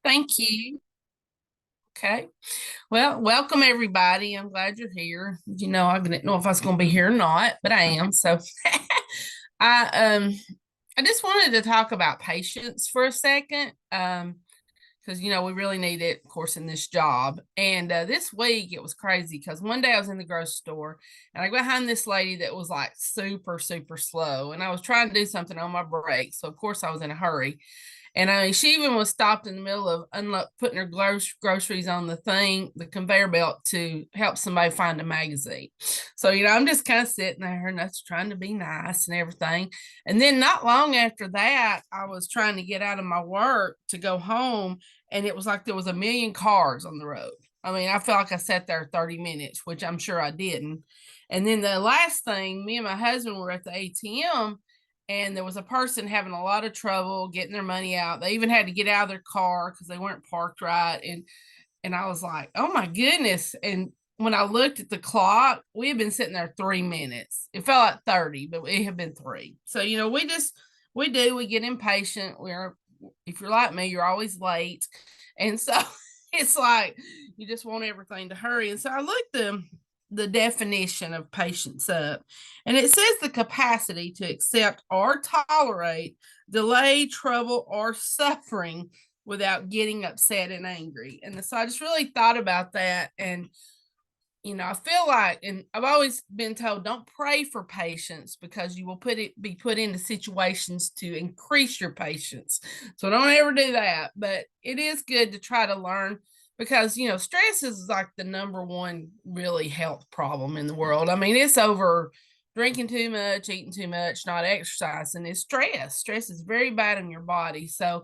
Thank you. Okay. Well, welcome everybody. I'm glad you're here. I didn't know if I was going to be here or not, but I am. So I I just wanted to talk about patience for a second. Because we really need it, of course, in this job. And this week it was crazy because one day I was in the grocery store and I got behind this lady that was like super, super slow, and I was trying to do something on my break. So of course I was in a hurry. And I mean, she even was stopped in the middle of putting her groceries on the conveyor belt to help somebody find a magazine. So, I'm just kind of sitting there and that's trying to be nice and everything. And then not long after that, I was trying to get out of my work to go home, and it was like there was a million cars on the road. I mean, I felt like I sat there 30 minutes, which I'm sure I didn't. And then the last thing, me and my husband were at the ATM, and there was a person having a lot of trouble getting their money out. They even had to get out of their car because they weren't parked right. And I was like, oh my goodness. And when I looked at the clock, we had been sitting there 3 minutes. It felt like 30, but it had been three. So, we get impatient. If you're like me, you're always late. And so it's like you just want everything to hurry. And so I looked the definition of patience up, and it says the capacity to accept or tolerate delay, trouble, or suffering without getting upset and angry. And so I just really thought about that. And I feel like, and I've always been told, don't pray for patience because you will be put into situations to increase your patience. So don't ever do that. But it is good to try to learn, because stress is like the number one really health problem in the world. I mean, it's over drinking too much, eating too much, not exercising. It's stress. Stress is very bad in your body. So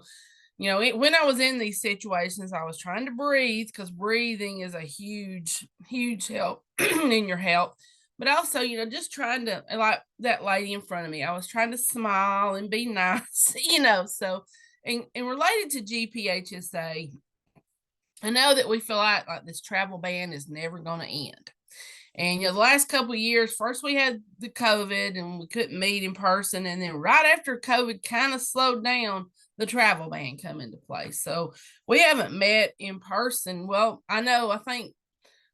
when I was in these situations, I was trying to breathe, because breathing is a huge, huge help in your health. But also, just trying to, like that lady in front of me, I was trying to smile and be nice, So, and related to GPHSA, I know that we feel like this travel ban is never going to end. And the last couple of years, first we had the COVID and we couldn't meet in person, and then right after COVID kind of slowed down, the travel ban come into place. So we haven't met in person. Well, I think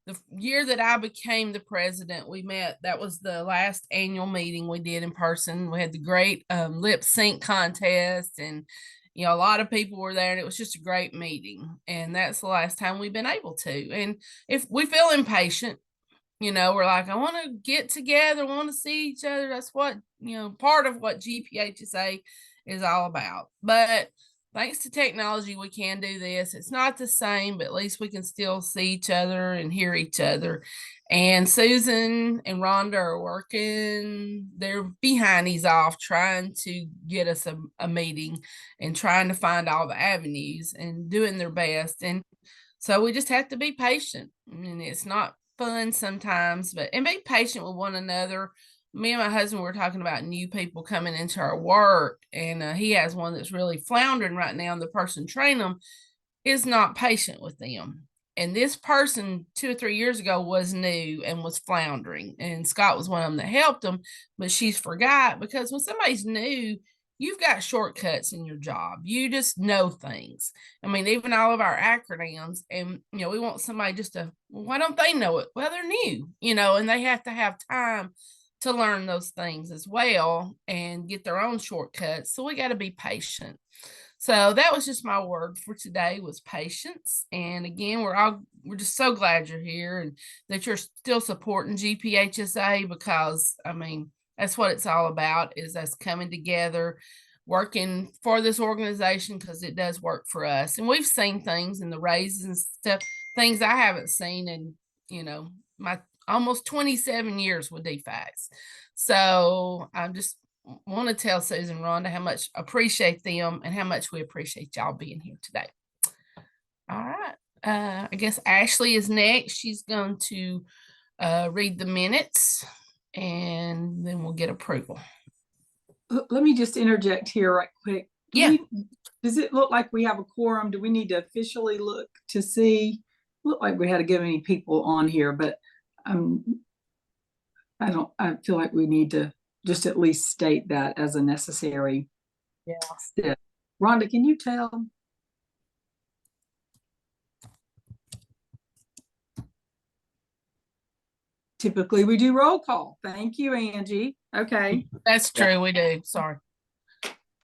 the year that I became the president, we met. That was the last annual meeting we did in person. We had the great lip sync contest, and a lot of people were there, and it was just a great meeting. And that's the last time we've been able to. And if we feel impatient, we're like, I want to get together, want to see each other. That's what, part of what GPHSA is all about. But thanks to technology, we can do this. It's not the same, but at least we can still see each other and hear each other. And Susan and Rhonda are working their behindies off trying to get us a meeting and trying to find all the avenues and doing their best. And so we just have to be patient. I mean, it's not fun sometimes, and be patient with one another. Me and my husband were talking about new people coming into our work, and he has one that's really floundering right now, and the person training them is not patient with them. And this person 2 or 3 years ago was new and was floundering, and Scott was one of them that helped them, but she's forgot, because when somebody's new, you've got shortcuts in your job. You just know things. I mean, even all of our acronyms, and we want somebody just to, well, why don't they know it? Well, they're new, and they have to have time to learn those things as well and get their own shortcuts. So we got to be patient. So that was just my word for today, was patience. And again, we're just so glad you're here and that you're still supporting GPHSA, because I mean, that's what it's all about, is us coming together, working for this organization, because it does work for us. And we've seen things in the raises and stuff, things I haven't seen in, my almost 27 years with DFACS. So I'm just want to tell Susan and Rhonda how much I appreciate them and how much we appreciate y'all being here today. All right. I guess Ashley is next. She's going to read the minutes, and then we'll get approval. Let me just interject here right quick. Yeah. Does it look like we have a quorum? Do we need to officially look to see? Look like we had to get many people on here, but I feel like we need to just at least state that as a necessary step. Rhonda, can you tell? Typically, we do roll call. Thank you, Angie. Okay. That's true. We do. Sorry.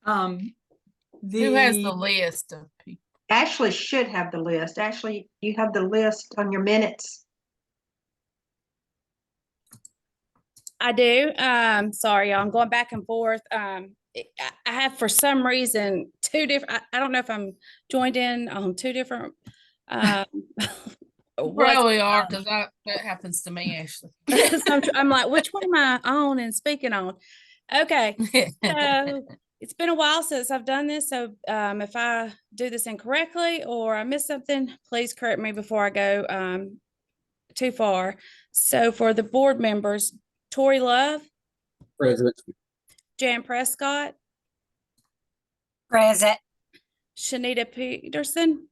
Um, Who has the the list of people? Ashley should have the list. Ashley, you have the list on your minutes. I do. Sorry, y'all. I'm going back and forth. I have for some reason two different. I don't know if I'm joined in on two different. Probably are, because that happens to me, Ashley. I'm like, which one am I on and speaking on? Okay, so it's been a while since I've done this. So if I do this incorrectly or I miss something, please correct me before I go too far. So for the board members, Tori Love, Present. Jan Prescott, Present. Shanita Peterson.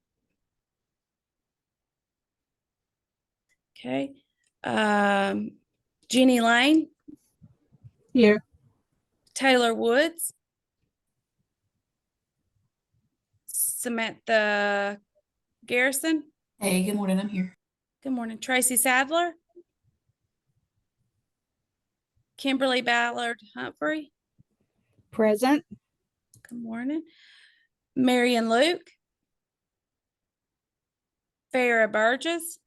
Okay. Jeannie Lane. Here. Taylor Woods. Samantha Garrison. Hey, good morning. I'm here. Good morning. Tracy Sadler. Kimberly Ballard Humphrey. Present. Good morning. Marion Luke. Farrah Burgess.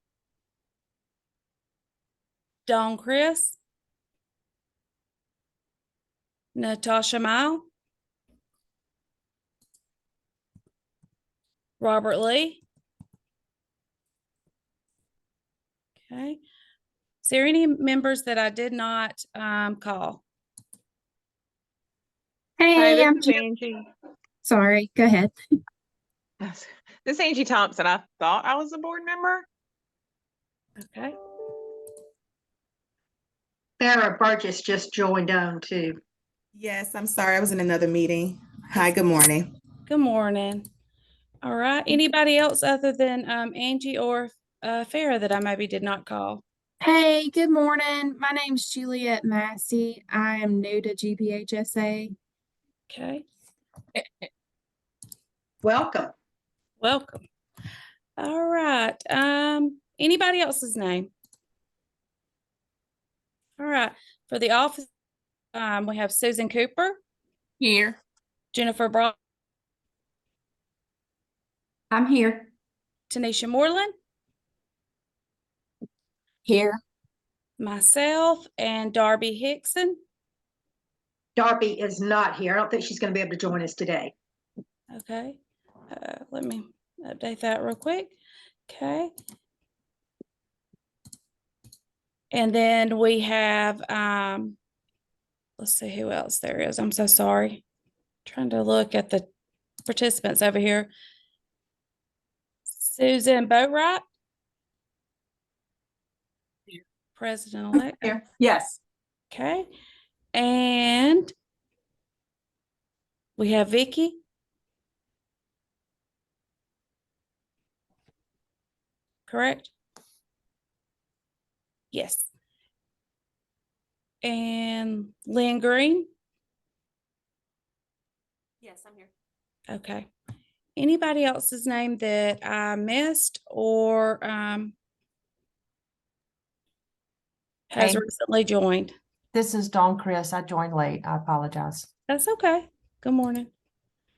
Dawn Chris. Natasha Mile. Robert Lee. Okay. Is there any members that I did not call? Hi, Hey, this I'm is Angie. sorry. Go ahead. This is Angie Thompson. I thought I was a board member. Okay. Farrah Burgess just joined on too. Yes, I'm sorry. I was in another meeting. Hi, good morning. Good morning. All right. Anybody else other than Angie or Farrah that I maybe did not call? Hey, good morning. My name's Juliet Massey. I am new to GPHSA. Okay. Welcome. Welcome. All right. Anybody else's name? All right. For the office, we have Susan Cooper, Here. Jennifer Broad, I'm here. Tanisha Moreland, Here. myself, and Darby Hickson. Darby is not here. I don't think she's going to be able to join us today. Okay. Let me update that real quick. Okay. And then we have, let's see who else there is. I'm so sorry. Trying to look at the participants over here. Susan Boatwright. Here. President-elect. here. Yes. Okay. And we have Vicky. Correct? Yes. And Lynn Green. Yes, I'm here. Okay. Anybody else's name that I missed or has Hey. recently joined? This is Dawn Chris. I joined late. I apologize. That's okay. Good morning.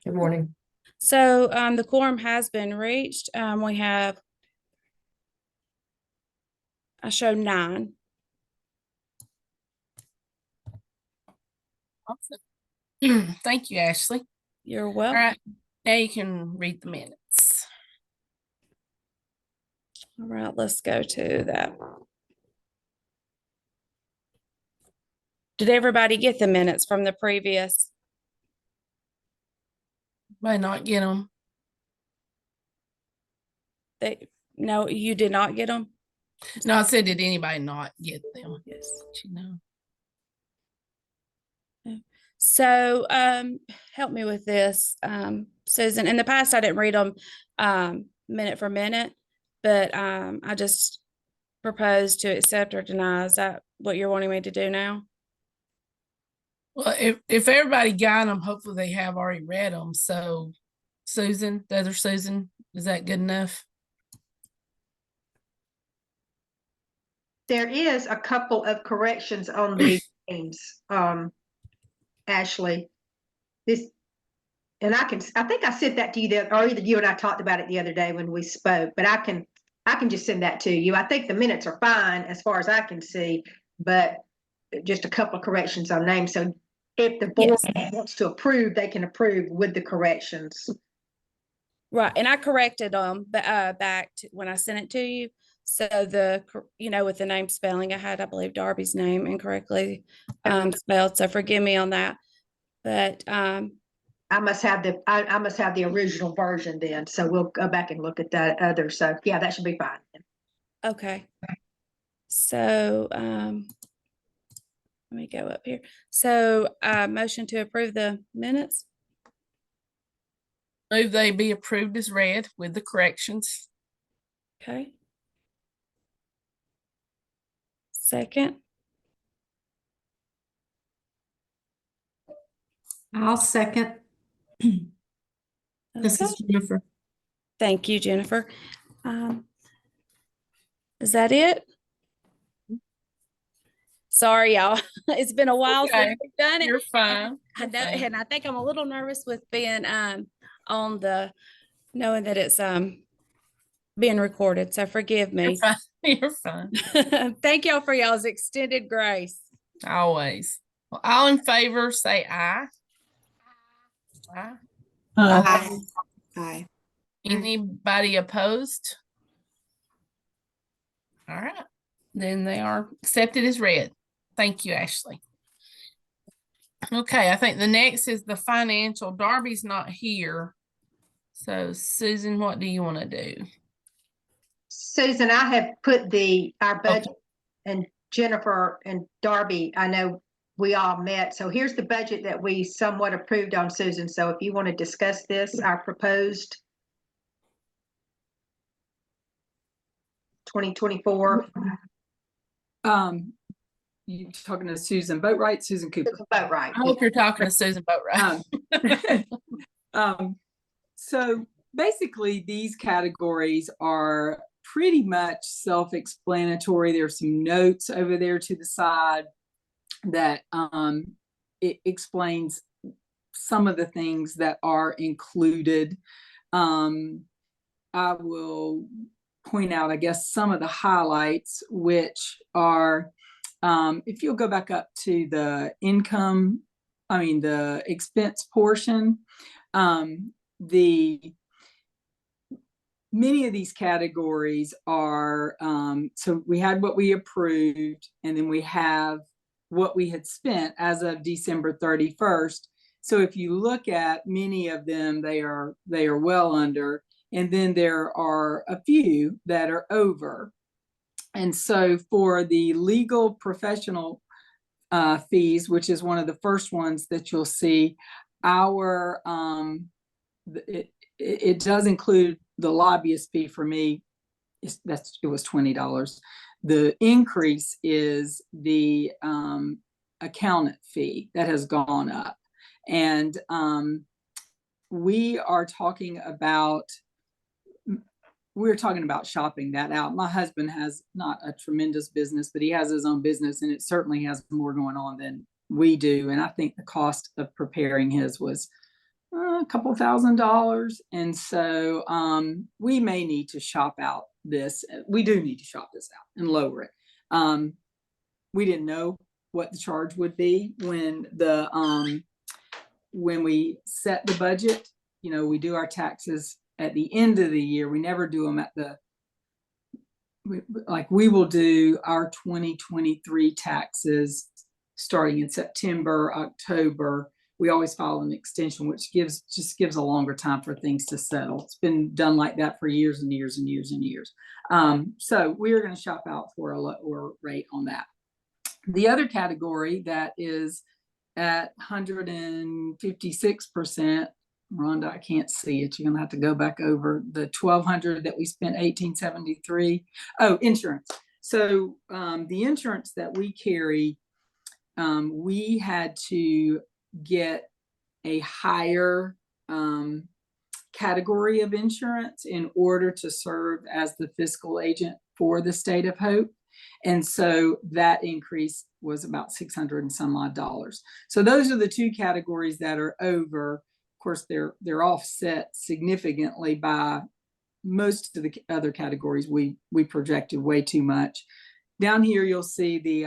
Good morning. So the quorum has been reached. We have, I show 9. Awesome. Thank you, Ashley. You're All welcome. right. Now you can read the minutes. All right, let's go to that. Did everybody get the minutes from the previous? Might not get them. No, you did not get them? No, I said, did anybody not get them? Yes, you know. So help me with this, Susan. In the past, I didn't read them minute for minute, but I just proposed to accept or deny. Is that what you're wanting me to do now? Well, if everybody got them, hopefully they have already read them. So, Susan, the other Susan, is that good enough? There is a couple of corrections on the names, Ashley. This, and I think I sent that to you or either you and I talked about it the other day when we spoke, but I can just send that to you. I think the minutes are fine as far as I can see, but just a couple of corrections on names. So if the board wants to approve, they can approve with the corrections. Right, and I corrected them back to when I sent it to you. So with the name spelling, I had, I believe, Darby's name incorrectly spelled. So forgive me on that. But I must have the original version then. So we'll go back and look at that other. So yeah, that should be fine. okay. So let me go up here. So motion to approve the minutes. Move they be approved as read with the corrections. Okay. Second. I'll second. This is Okay. Jennifer. Thank you, Jennifer. Is that it? Sorry, y'all. It's been a while Okay. since we've done it. You're fine. I know, You're fine. and I think I'm a little nervous with being on the knowing that it's being recorded. So forgive You're me. fine. You're fine. Thank y'all for y'all's extended grace. Always. Well, all in favor, say aye. Aye. Aye. Aye. Anybody opposed? All right. Then they are accepted as read. Thank you, Ashley. Okay, I think the next is the financial. Darby's not here. So Susan, what do you want to do? Susan, I have put our budget, and Jennifer and Darby, I know we all met. So here's the budget that we somewhat approved on, Susan. So if you want to discuss this, our proposed 2024. You talking to Susan Boatwright, Susan Cooper? Boatwright. I hope you're talking to Susan Boatwright. So basically these categories are pretty much self-explanatory. There's some notes over there to the side that it explains some of the things that are included. I will point out, I guess, some of the highlights, which are, if you'll go back up to the the expense portion, many of these categories are, so we had what we approved, and then we have what we had spent as of December 31st. So if you look at many of them, they are well under, and then there are a few that are over. And so for the legal professional fees, which is one of the first ones that you'll see, our it does include the lobbyist fee. For me, it was $20. The increase is the accountant fee that has gone up, and we're talking about shopping that out. My husband has not a tremendous business, but he has his own business, and it certainly has more going on than we do. And I think the cost of preparing his was a couple $1,000. And so we may need to shop out this. We do need to shop this out and lower it. We didn't know what the charge would be when we set the budget. You know, we do our taxes at the end of the year. We never do them at we will do our 2023 taxes starting in September, October. We always file an extension, which just gives a longer time for things to settle. It's been done like that for years and years and years and years. So we are going to shop out for a lower rate on that. The other category that is at 156%, Rhonda, I can't see it. You're gonna have to go back over the 1,200 that we spent 1873. Oh, insurance. So the insurance that we carry, we had to get a higher category of insurance in order to serve as the fiscal agent for the State of Hope. And so that increase was about 600 and some odd dollars. So those are the two categories that are over. Of course, they're offset significantly by most of the other categories. We projected way too much. Down here, you'll see the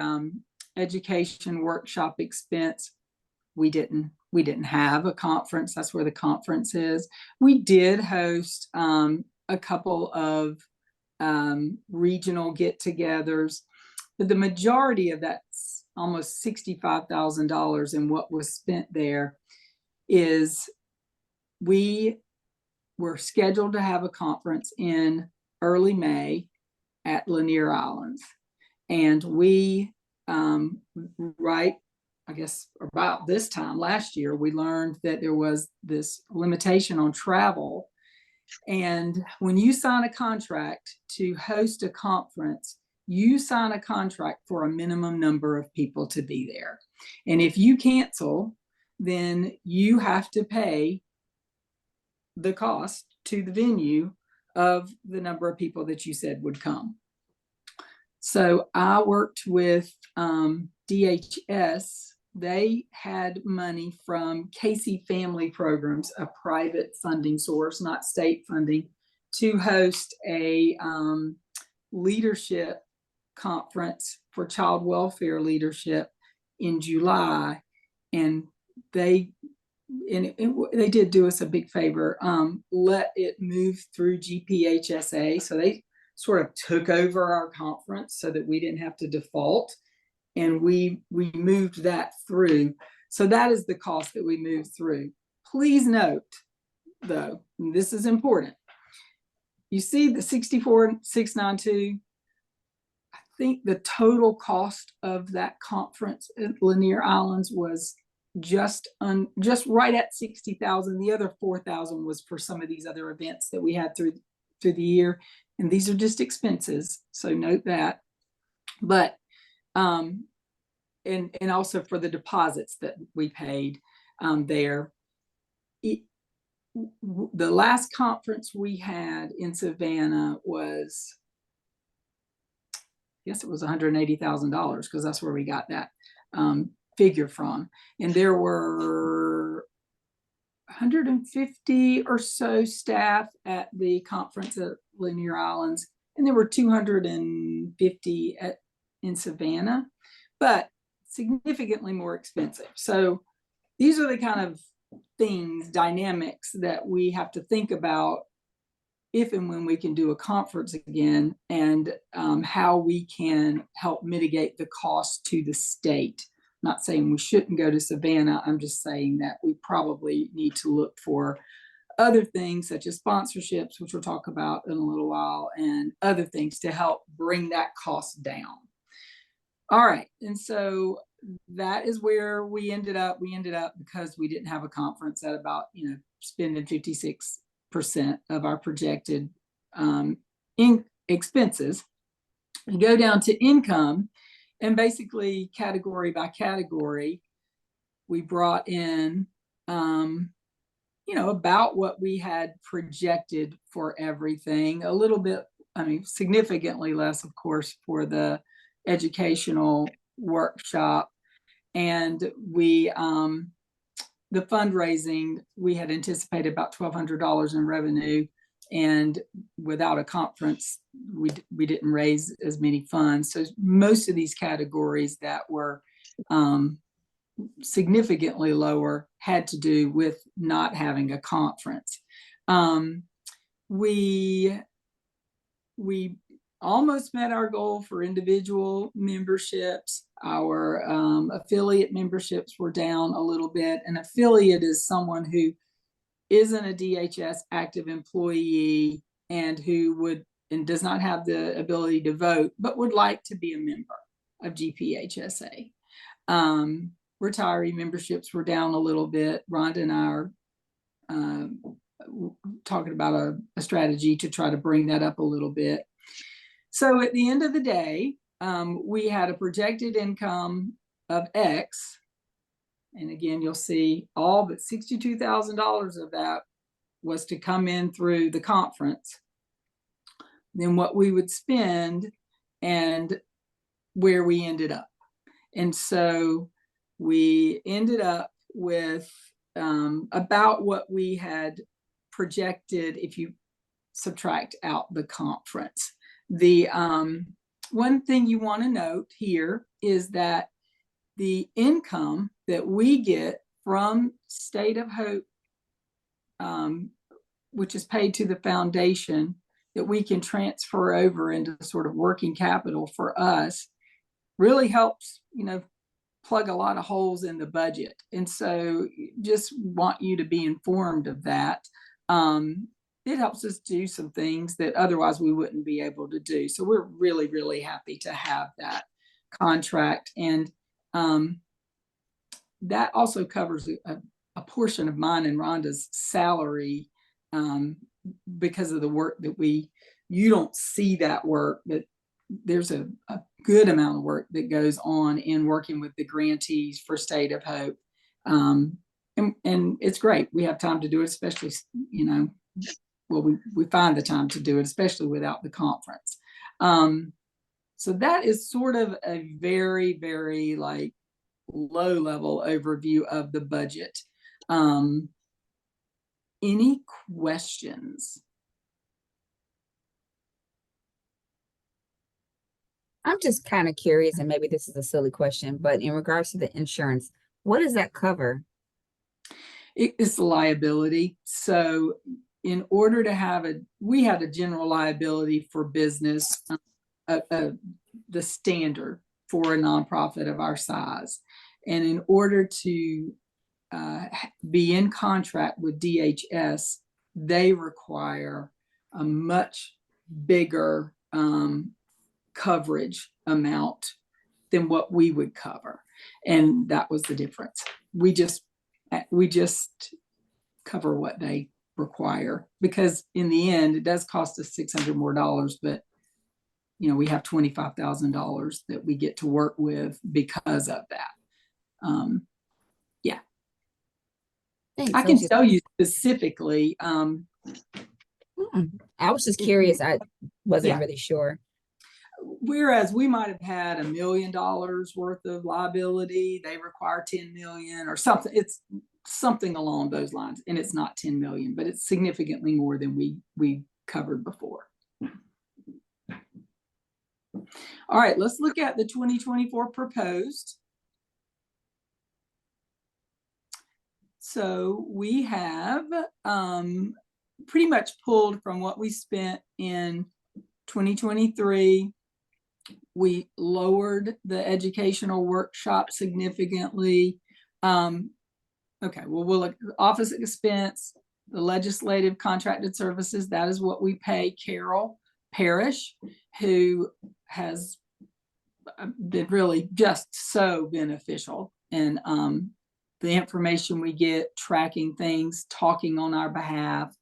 education workshop expense. We didn't have a conference. That's where the conference is. We did host a couple of regional get-togethers, but the majority of that's almost $65,000 in what was spent there is we were scheduled to have a conference in early May at Lanier Islands. And we, right, I guess about this time last year, we learned that there was this limitation on travel. And when you sign a contract to host a conference, you sign a contract for a minimum number of people to be there. And if you cancel, then you have to pay the cost to the venue of the number of people that you said would come. So I worked with DHS. They had money from Casey Family Programs, a private funding source, not state funding, to host a leadership conference for child welfare leadership in July. And they did do us a big favor, let it move through GPHSA. So they sort of took over our conference so that we didn't have to default. And we moved that through. So that is the cost that we moved through. Please note, though, and this is important. You see the 64,692. I think the total cost of that conference at Lanier Islands was just right at 60,000. The other 4,000 was for some of these other events that we had through the year, and these are just expenses. So note that. But and also for the deposits that we paid there. The last conference we had in Savannah was, I guess it was $180,000, because that's where we got that figure from. And there were 150 or so staff at the conference at Lanier Islands, and there were 250 in Savannah, but significantly more expensive. So these are the kind of things, dynamics that we have to think about if and when we can do a conference again, and how we can help mitigate the cost to the state. I'm not saying we shouldn't go to Savannah. I'm just saying that we probably need to look for other things such as sponsorships, which we'll talk about in a little while, and other things to help bring that cost down. All right, and so that is where we ended up. We ended up, because we didn't have a conference, at about, spending 56% of our projected expenses. You go down to income, and basically category by category, we brought in, about what we had projected for everything. A little bit, significantly less, of course, for the educational workshop. And we, the fundraising, we had anticipated about $1,200 in revenue, and without a conference, we didn't raise as many funds. So most of these categories that were significantly lower had to do with not having a conference. We almost met our goal for individual memberships. Our affiliate memberships were down a little bit. An affiliate is someone who isn't a DHS active employee and who does not have the ability to vote, but would like to be a member of GPHSA. Retiree memberships were down a little bit. Rhonda and I are talking about a strategy to try to bring that up a little bit. So at the end of the day, we had a projected income of X. And again, you'll see all but $62,000 of that was to come in through the conference. Then what we would spend, and where we ended up. And so we ended up with about what we had projected if you subtract out the conference. The one thing you want to note here is that the income that we get from State of Hope, which is paid to the foundation, that we can transfer over into sort of working capital for us, really helps, plug a lot of holes in the budget. And so just want you to be informed of that. It helps us do some things that otherwise we wouldn't be able to do. So we're really, really happy to have that contract. And that also covers a portion of mine and Rhonda's salary because of the work that you don't see that work, but there's a good amount of work that goes on in working with the grantees for State of Hope. And it's great. We have time to do it, especially, we find the time to do it, especially without the conference. So that is sort of a very, very low level overview of the budget. Any questions? I'm just kind of curious, and maybe this is a silly question, but in regards to the insurance, what does that cover? It is liability. So in order to we had a general liability for business, the standard for a nonprofit of our size. And in order to be in contract with DHS, they require a much bigger coverage amount than what we would cover. And that was the difference. We just cover what they require, because in the end, it does cost us $600 more, but we have $25,000 that we get to work with because of that. Yeah. Thanks. I can tell you specifically. I was just curious. I wasn't really sure. Whereas we might have had $1 million worth of liability, they require 10 million or something. It's something along those lines, and it's not 10 million, but it's significantly more than we covered before. All right, let's look at the 2024 proposed. So we have pretty much pulled from what we spent in 2023. We lowered the educational workshop significantly. Okay, well, we'll look at the office expense, the legislative contracted services. That is what we pay Carol Parrish, who has been really just so beneficial. And the information we get, tracking things, talking on our behalf.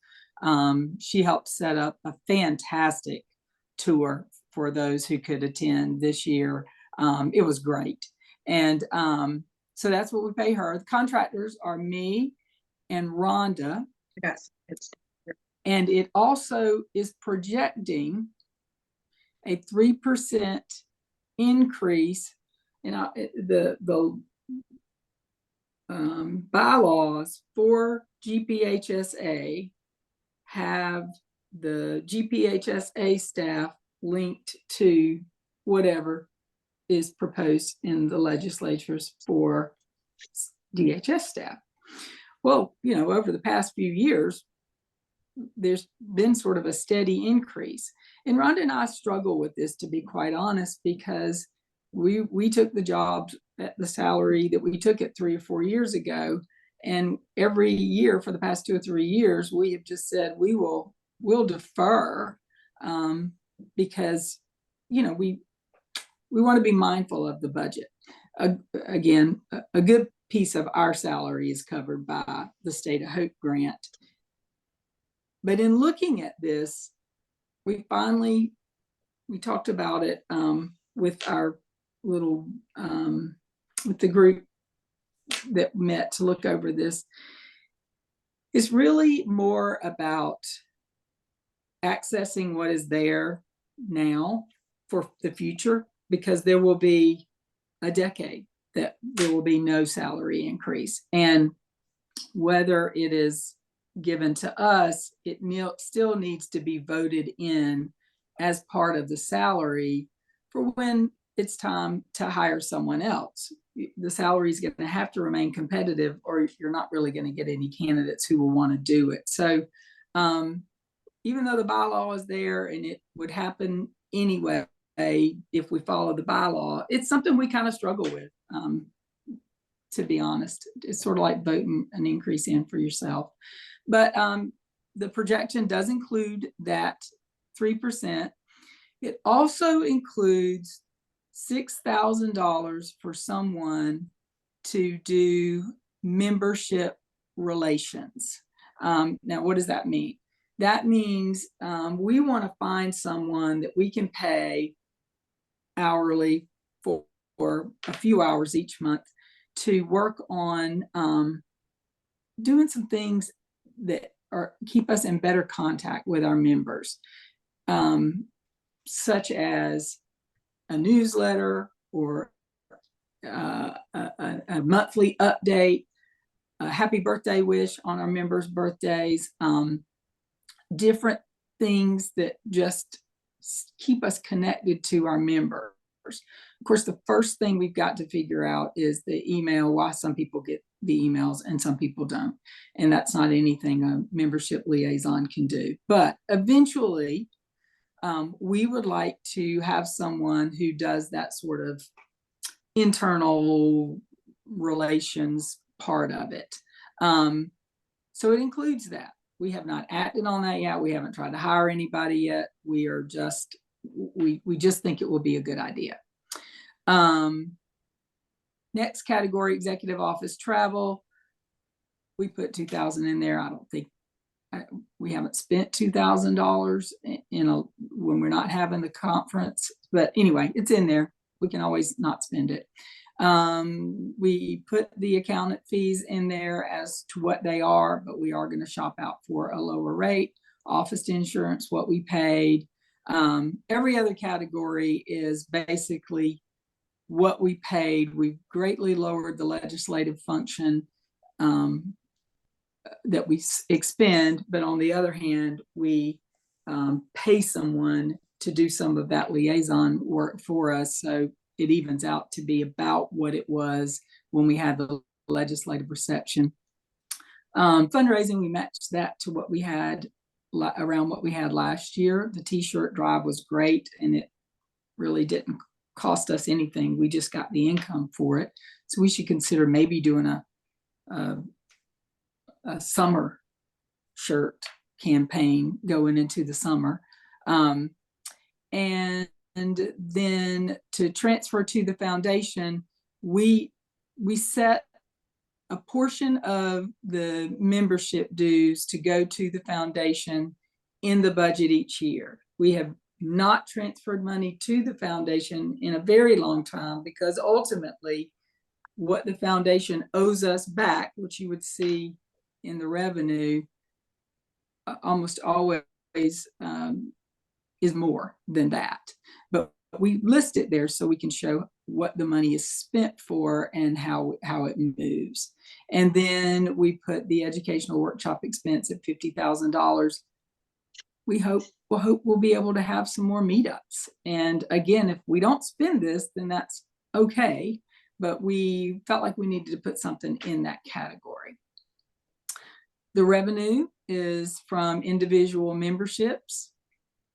She helped set up a fantastic tour for those who could attend this year. It was great. And so that's what we pay her. The contractors are me and Rhonda. Yes. And it also is projecting a 3% increase in the bylaws for GPHSA have the GPHSA staff linked to whatever is proposed in the legislatures for DHS staff. Well, over the past few years, there's been sort of a steady increase. And Rhonda and I struggle with this, to be quite honest, because we took the jobs at the salary that we took it 3 or 4 years ago. And every year for the past 2 or 3 years, we have just said we'll defer because, we want to be mindful of the budget. Again, a good piece of our salary is covered by the State of Hope grant. But in looking at this, we talked about it with our little, with the group that met to look over this. It's really more about accessing what is there now for the future because there will be a decade that there will be no salary increase. And whether it is given to us, it still needs to be voted in as part of the salary for when it's time to hire someone else. The salary is going to have to remain competitive, or you're not really going to get any candidates who will want to do it. So even though the bylaw is there and it would happen anyway, if we follow the bylaw, it's something we kind of struggle with, to be honest. It's sort of like voting an increase in for yourself. But the projection does include that 3%. It also includes $6,000 for someone to do membership relations. Now, what does that mean? That means we want to find someone that we can pay hourly for a few hours each month to work on doing some things that keep us in better contact with our members, such as a newsletter or a monthly update, a happy birthday wish on our members' birthdays, different things that just keep us connected to our members. Of course, the first thing we've got to figure out is the email, why some people get the emails and some people don't. And that's not anything a membership liaison can do. But eventually, we would like to have someone who does that sort of internal relations part of it. So it includes that. We have not acted on that yet. We haven't tried to hire anybody yet. We are just, we just think it will be a good idea. Next category, executive office travel. We put $2,000 in there. I don't think we haven't spent $2,000 when we're not having the conference, but anyway, it's in there. We can always not spend it. We put the accountant fees in there as to what they are, but we are going to shop out for a lower rate. Office insurance, what we paid. Every other category is basically what we paid. We've greatly lowered the legislative function that we expend, but on the other hand, we pay someone to do some of that liaison work for us. So it evens out to be about what it was when we had the legislative reception. Fundraising, we matched that to what we had around what we had last year. The t-shirt drive was great, and it really didn't cost us anything. We just got the income for it. So we should consider maybe doing a summer shirt campaign going into the summer. And then to transfer to the foundation, we set a portion of the membership dues to go to the foundation in the budget each year. We have not transferred money to the foundation in a very long time, because ultimately what the foundation owes us back, which you would see in the revenue, almost always is more than that. But we list it there so we can show what the money is spent for and how it moves. And then we put the educational workshop expense at $50,000. We hope we'll be able to have some more meetups. And again, if we don't spend this, then that's okay. But we felt like we needed to put something in that category. The revenue is from individual memberships,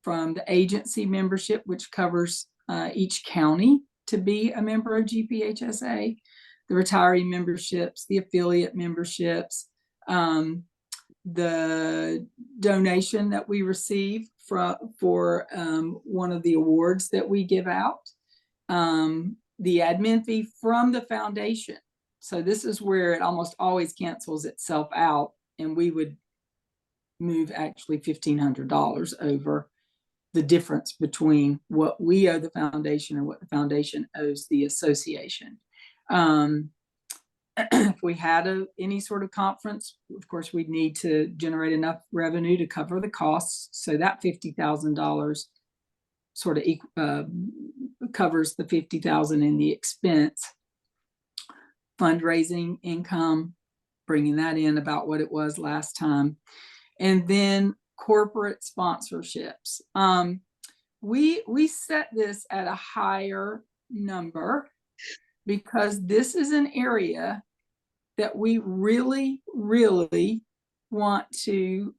from the agency membership, which covers each county to be a member of GPHSA, the retiree memberships, the affiliate memberships, the donation that we receive for one of the awards that we give out, the admin fee from the foundation. So this is where it almost always cancels itself out, and we would move actually $1,500 over the difference between what we owe the foundation and what the foundation owes the association. If we had any sort of conference, of course, we'd need to generate enough revenue to cover the costs. So that $50,000 sort of covers the 50,000 in the expense. Fundraising income, bringing that in about what it was last time. And then corporate sponsorships. We set this at a higher number because this is an area that we really, really want to,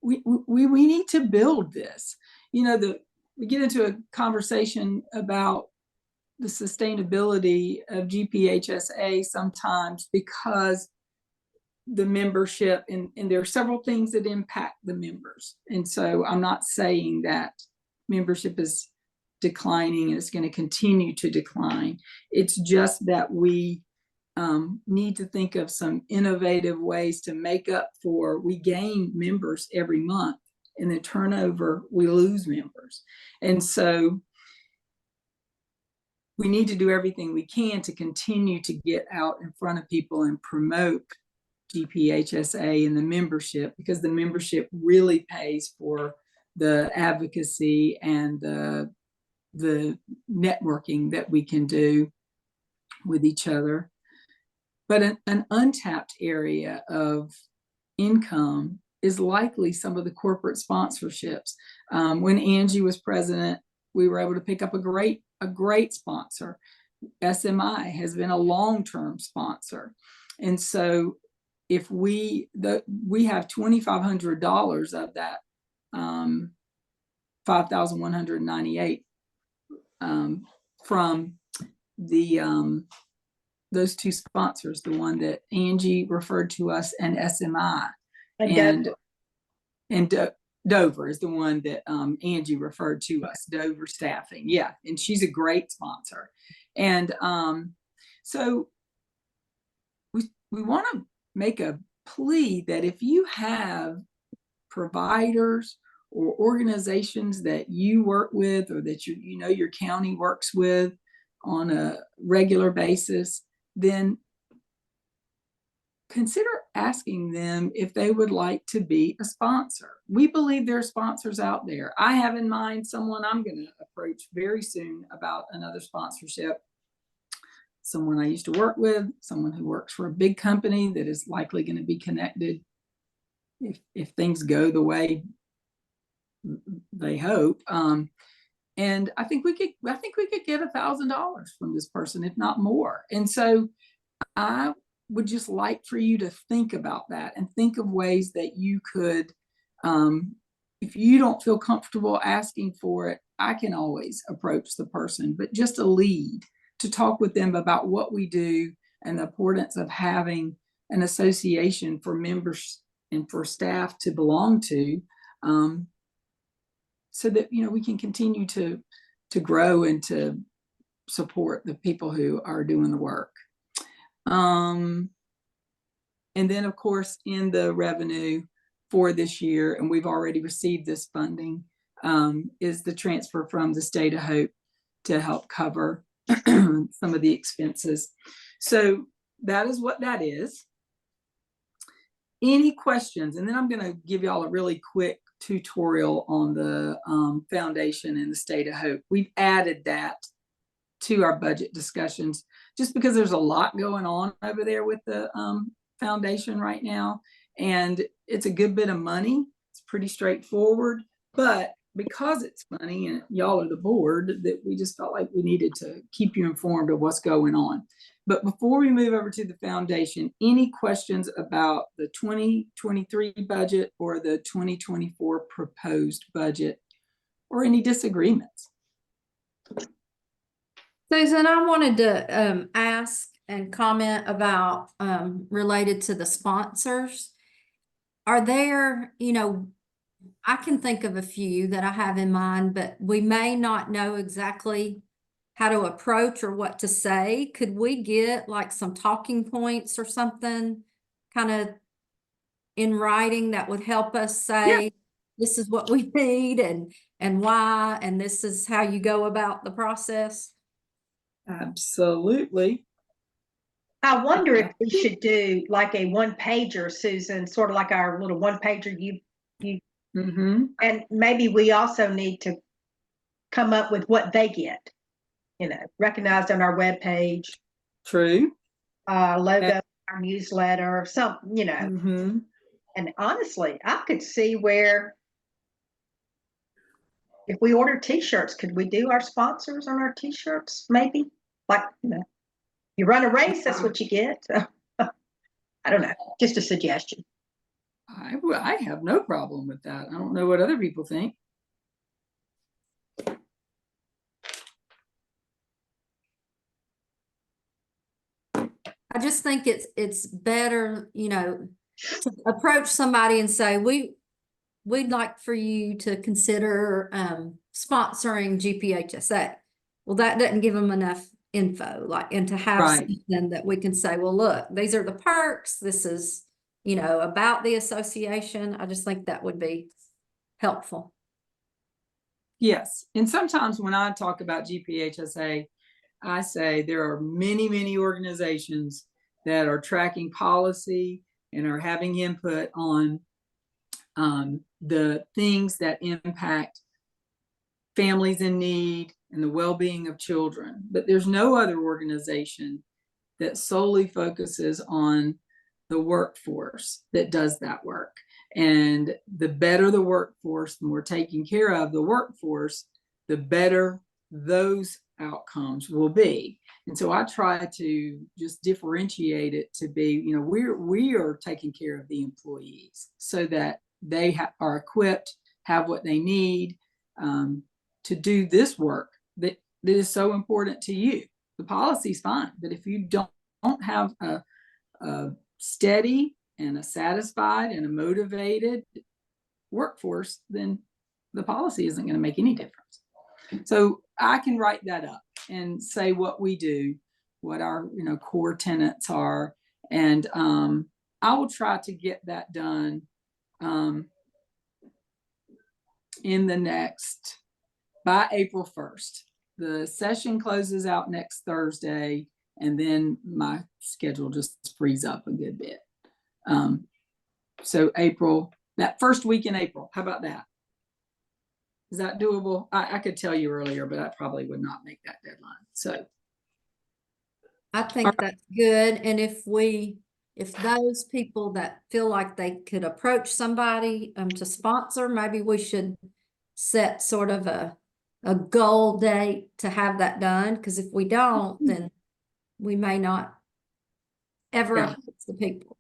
we need to build this. You know, we get into a conversation about the sustainability of GPHSA sometimes because the membership and there are several things that impact the members. And so I'm not saying that membership is declining and it's going to continue to decline. It's just that we need to think of some innovative ways to make up for, we gain members every month and the turnover, we lose members. And so we need to do everything we can to continue to get out in front of people and promote GPHSA and the membership, because the membership really pays for the advocacy and the networking that we can do with each other. But an untapped area of income is likely some of the corporate sponsorships. When Angie was president, we were able to pick up a great sponsor. SMI has been a long-term sponsor. And so if we have $2,500 of that 5,198 from the those two sponsors, the one that Angie referred to us and SMI, and Dover is the one that Angie referred to us, Dover Staffing. Yeah, and she's a great sponsor. And so we want to make a plea that if you have providers or organizations that you work with or that you know your county works with on a regular basis, then consider asking them if they would like to be a sponsor. We believe there are sponsors out there. I have in mind someone I'm going to approach very soon about another sponsorship. Someone I used to work with, someone who works for a big company that is likely going to be connected if things go the way they hope. And I think we could get $1,000 from this person, if not more. And so I would just like for you to think about that and think of ways that you could, if you don't feel comfortable asking for it, I can always approach the person, but just a lead to talk with them about what we do and the importance of having an association for members and for staff to belong to, so that, you know, we can continue to grow and to support the people who are doing the work. And then, of course, in the revenue for this year, and we've already received this funding, is the transfer from the State of Hope to help cover some of the expenses. So that is what that is. Any questions? And then I'm going to give y'all a really quick tutorial on the foundation and the State of Hope. We've added that to our budget discussions just because there's a lot going on over there with the foundation right now, and it's a good bit of money. It's pretty straightforward, but because it's money and y'all are the board, that we just felt like we needed to keep you informed of what's going on. But before we move over to the foundation, any questions about the 2023 budget or the 2024 proposed budget, or any disagreements? Susan, I wanted to ask and comment about related to the sponsors. Are there, you know, I can think of a few that I have in mind, but we may not know exactly how to approach or what to say. Could we get like some talking points or something kind of in writing that would help us say, yeah, this is what we need and why, and this is how you go about the process? Absolutely. I wonder if we should do like a one-pager, Susan, sort of like our little one-pager you Mm-hmm. and maybe we also need to come up with what they get, recognized on our webpage, True. logo, our newsletter, something, Mm-hmm. And honestly, I could see where if we order t-shirts, could we do our sponsors on our t-shirts? Maybe like, you run a race, that's what you get. I don't know, just a suggestion. I have no problem with that. I don't know what other people think. I just think it's better, to approach somebody and say, we'd like for you to consider sponsoring GPHSA. Well, that doesn't give them enough info, and to have Right. something that we can say, well, look, these are the perks. This is, about the association. I just think that would be helpful. Yes. And sometimes when I talk about GPHSA, I say there are many, many organizations that are tracking policy and are having input on the things that impact families in need and the well-being of children. But there's no other organization that solely focuses on the workforce that does that work. And the better the workforce, the more taking care of the workforce, the better those outcomes will be. And so I try to just differentiate it to be, we are taking care of the employees so that they are equipped, have what they need to do this work that is so important to you. The policy's fine, but if you don't have a steady and a satisfied and a motivated workforce, then the policy isn't going to make any difference. So I can write that up and say what we do, what our core tenets are, and I will try to get that done in the next by April 1st. The session closes out next Thursday, and then my schedule just frees up a good bit. So April, that first week in April, how about that? Is that doable? I could tell you earlier, but I probably would not make that deadline. So I think that's good. And if those people that feel like they could approach somebody to sponsor, maybe we should set sort of a goal date to have that done. Because if we don't, then we may not ever approach the people.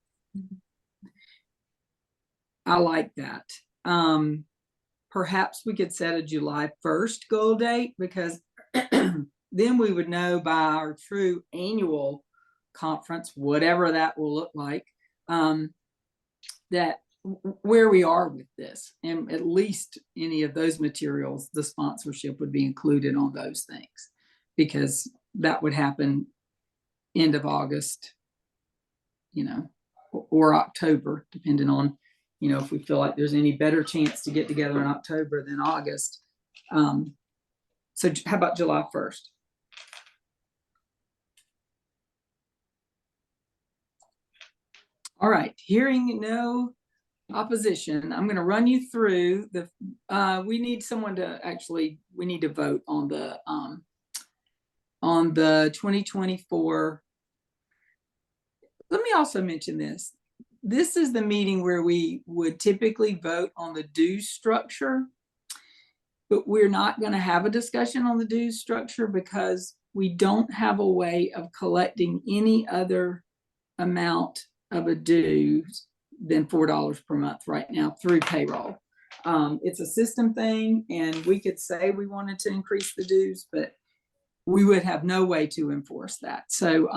I like that. Perhaps we could set a July 1st goal date, because then we would know by our true annual conference, whatever that will look like, that where we are with this, and at least any of those materials, the sponsorship would be included on those things, because that would happen end of August, or October, depending on, if we feel like there's any better chance to get together in October than August. So how about July 1st? All right, hearing no opposition, I'm going to run you through we need someone to we need to vote on the 2024. Let me also mention this. This is the meeting where we would typically vote on the dues structure, but we're not going to have a discussion on the dues structure because we don't have a way of collecting any other amount of a dues than $4 per month right now through payroll. It's a system thing, and we could say we wanted to increase the dues, but we would have no way to enforce that. So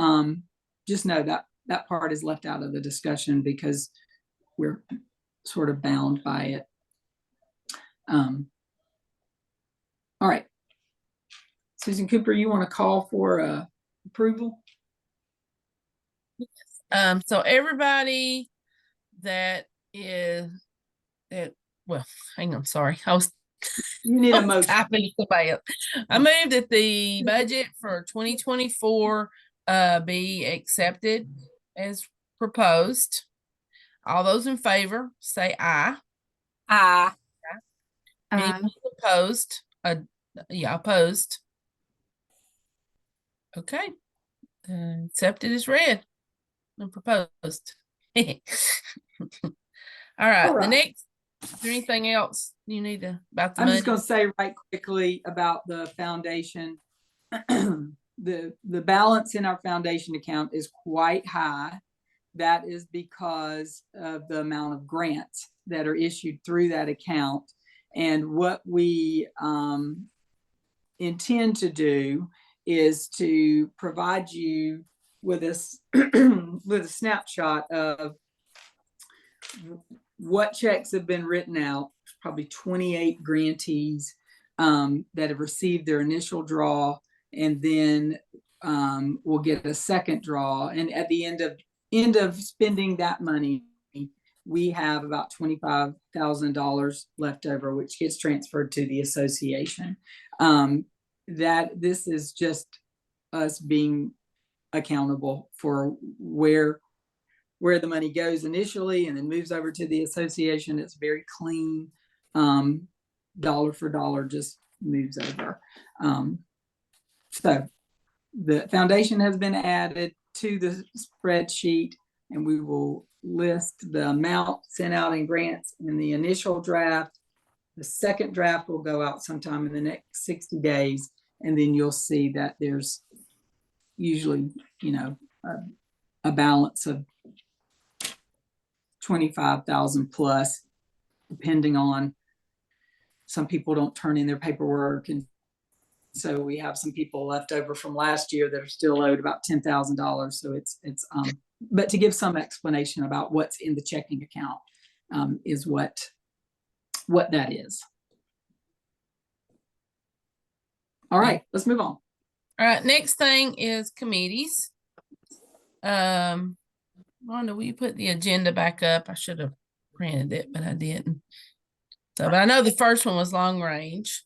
just know that part is left out of the discussion because we're sort of bound by it. All right. Susan Cooper, you want to call for approval? So everybody that is well, hang on, sorry. You need a motion. I move that the budget for 2024 be accepted as proposed. All those in favor say aye. Aye. Anyone opposed? Yeah, opposed. Okay. Accepted as read and proposed. All right, the right. next, is there anything else you need to, about the I'm just money? going to say right quickly about the foundation. The balance in our foundation account is quite high. That is because of the amount of grants that are issued through that account. And what we intend to do is to provide you with this with a snapshot of what checks have been written out. Probably 28 grantees that have received their initial draw, and then we'll get a second draw. And at the end of spending that money, we have about $25,000 left over, which gets transferred to the association. That this is just us being accountable for where the money goes initially and then moves over to the association. It's very clean. Dollar for dollar just moves over. So the foundation has been added to the spreadsheet, and we will list the amount sent out in grants in the initial draft. The second draft will go out sometime in the next 60 days. And then you'll see that there's usually, a balance of 25,000 plus, depending on, some people don't turn in their paperwork. And so we have some people left over from last year that are still owed about $10,000. So it's but to give some explanation about what's in the checking account is what that is. All right, let's move on. All right, next thing is committees. Rhonda, will you put the agenda back up? I should have printed it, but I didn't. So, but I know the first one was long range.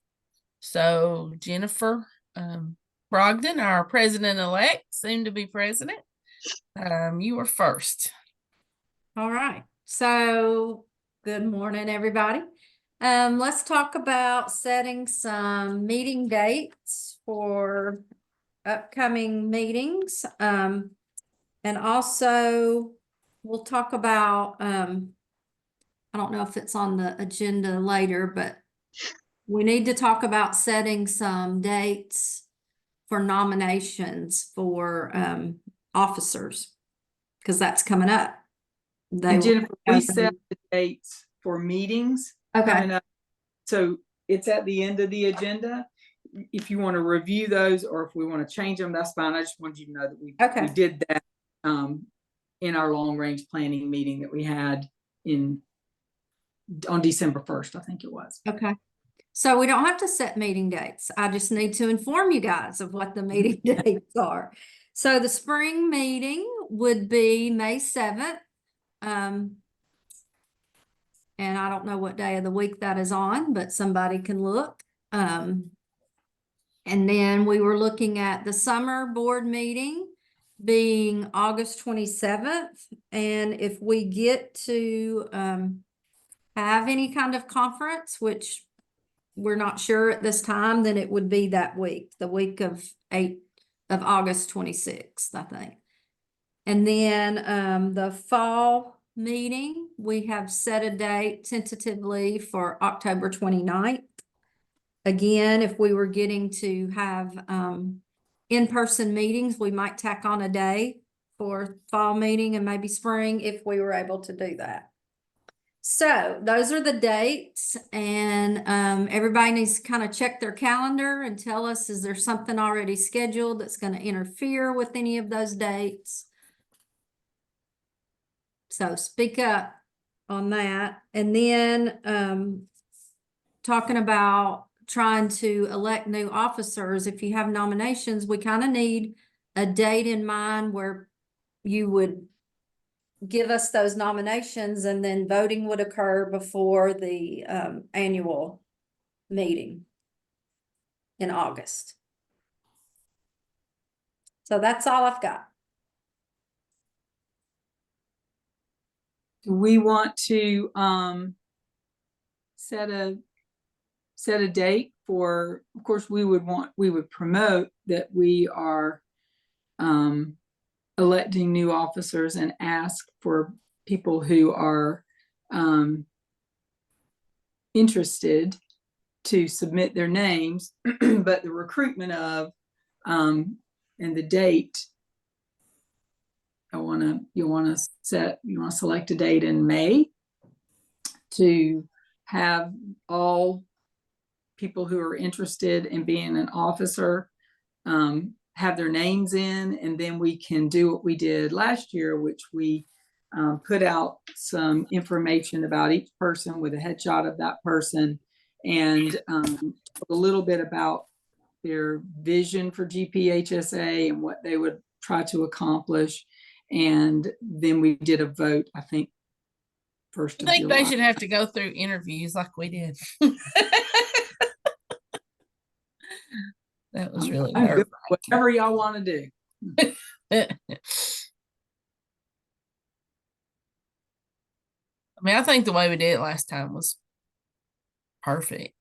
So Jennifer Brogdon, our president-elect, soon to be president, you were first. All right. So good morning, everybody. Let's talk about setting some meeting dates for upcoming meetings. And also we'll talk about, I don't know if it's on the agenda later, but we need to talk about setting some dates for nominations for officers, because that's coming up. And Jennifer, we set the dates for meetings coming up. So it's at the end of the agenda. If you want to review those, or if we want to change them, that's fine. I just wanted you to know that we did that in our long range planning meeting that we had on December 1st, I think it was. Okay. So we don't have to set meeting dates. I just need to inform you guys of what the meeting dates are. So the spring meeting would be May 7th. And I don't know what day of the week that is on, but somebody can look. And then we were looking at the summer board meeting being August 27th. And if we get to have any kind of conference, which we're not sure at this time, then it would be that week, the week of August 26th, I think. And then the fall meeting, we have set a date tentatively for October 29th. Again, if we were getting to have in-person meetings, we might tack on a day for fall meeting and maybe spring if we were able to do that. So those are the dates, and everybody needs to kind of check their calendar and tell us, is there something already scheduled that's going to interfere with any of those dates? So speak up on that. And then talking about trying to elect new officers, if you have nominations, we kind of need a date in mind where you would give us those nominations, and then voting would occur before the annual meeting in August. So that's all I've got. Do we want to set a date for, of course, we would promote that we are electing new officers and ask for people who are interested to submit their names, but the recruitment of and the date, you want to select a date in May to have all people who are interested in being an officer have their names in, and then we can do what we did last year, which we put out some information about each person with a headshot of that person, and a little bit about their vision for GPHSA and what they would try to accomplish. And then we did a vote, I think, first I of think they July. should have to go through interviews like we did. That was really I'm good nerve with whatever y'all want to do. I mean, I think the way we did it last time was perfect.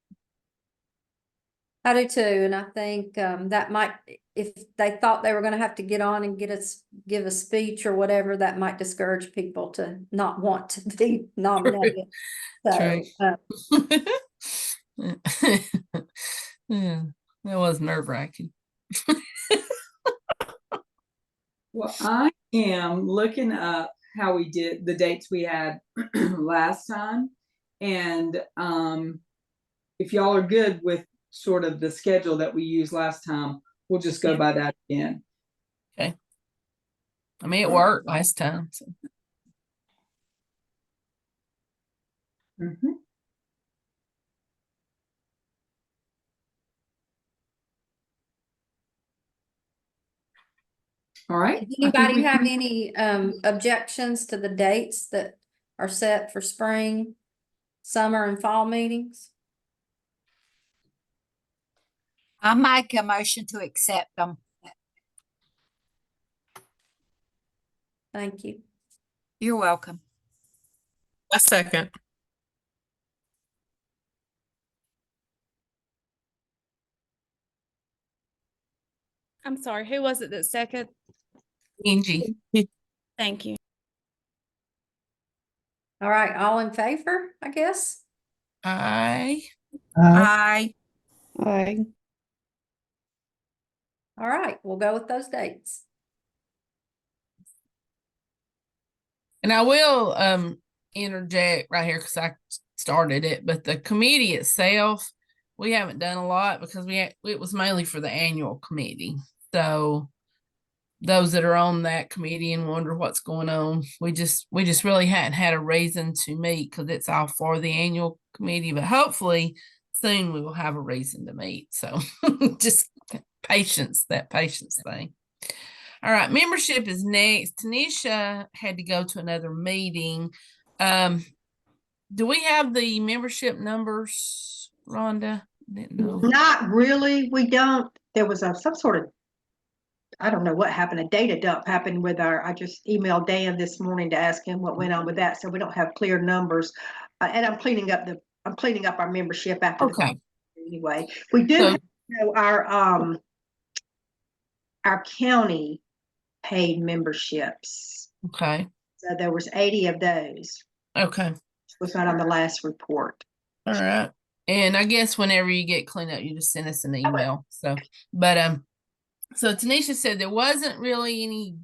I do too, and I think that might, if they thought they were going to have to get on and give a speech or whatever, that might discourage people to not want to be nominated. So, yeah, that was nerve-wracking. Well, I am looking up how we did the dates we had last time, and if y'all are good with sort of the schedule that we used last time, we'll just go by that again. Okay. I mean, it worked last time. So. Mm-hmm. All right. Does anybody have any objections to the dates that are set for spring, summer, and fall meetings? I make a motion to accept them. Thank you. You're welcome. A second. I'm sorry, who was it that second? Angie. Thank you. All right, all in favor, I guess? Aye. Aye. Aye. All right, we'll go with those dates. And I will interject right here because I started it, but the committee itself, we haven't done a lot because it was mainly for the annual committee. So those that are on that committee and wonder what's going on, we just really hadn't had a reason to meet because it's all for the annual committee, but hopefully soon we will have a reason to meet. So just patience thing. All right, membership is next. Tanisha had to go to another meeting. Do we have the membership numbers, Rhonda? Didn't know. Not really. We don't. There was some sort of, I don't know what happened. A data dump happened with I just emailed Dan this morning to ask him what went on with that. So we don't have clear numbers. And I'm cleaning up our membership after Okay. Anyway, we do know our county paid memberships. Okay. So there was 80 of those. Okay. Was not on the last report. All right. And I guess whenever you get cleaned up, you just send us an email. So, but so Tanisha said there wasn't really any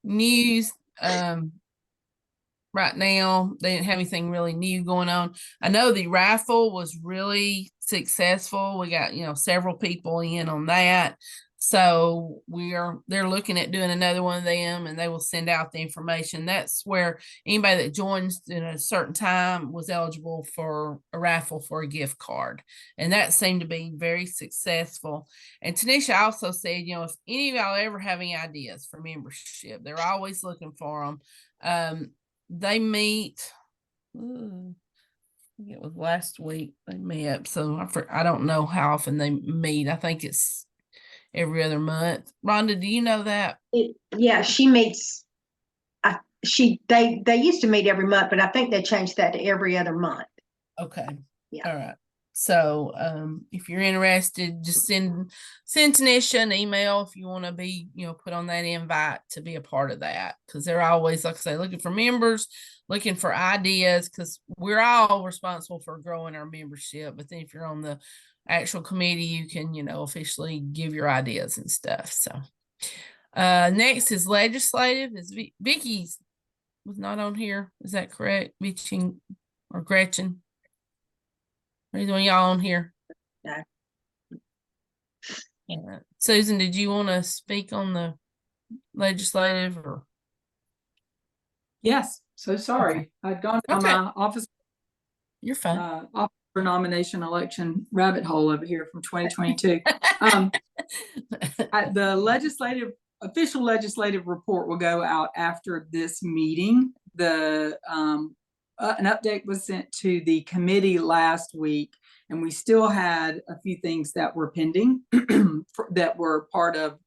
news right now. They didn't have anything really new going on. I know the raffle was really successful. We got, several people in on that. So they're looking at doing another one of them, and they will send out the information. That's where anybody that joins in a certain time was eligible for a raffle for a gift card. And that seemed to be very successful. And Tanisha also said, if any of y'all ever have any ideas for membership, they're always looking for them. They meet, it was last week they met. So I don't know how often they meet. I think it's every other month. Rhonda, do you know that? Yeah, she meets. They used to meet every month, but I think they changed that to every other month. Okay. Yeah. All right. So if you're interested, just send Tanisha an email if you want to be, put on that invite to be a part of that. Because they're always, like I say, looking for members, looking for ideas, because we're all responsible for growing our membership. But then if you're on the actual committee, you can, officially give your ideas and stuff. So next is legislative. Is Vicky's was not on here. Is that correct? Vicky or Gretchen? Are either one of y'all on here? No. Yeah. Susan, did you want to speak on the legislative or? Yes, so sorry. Okay. I'd gone down Okay. my office You're fine. office for nomination election rabbit hole over here from 2022. The official legislative report will go out after this meeting. An update was sent to the committee last week, and we still had a few things that were pending that were part of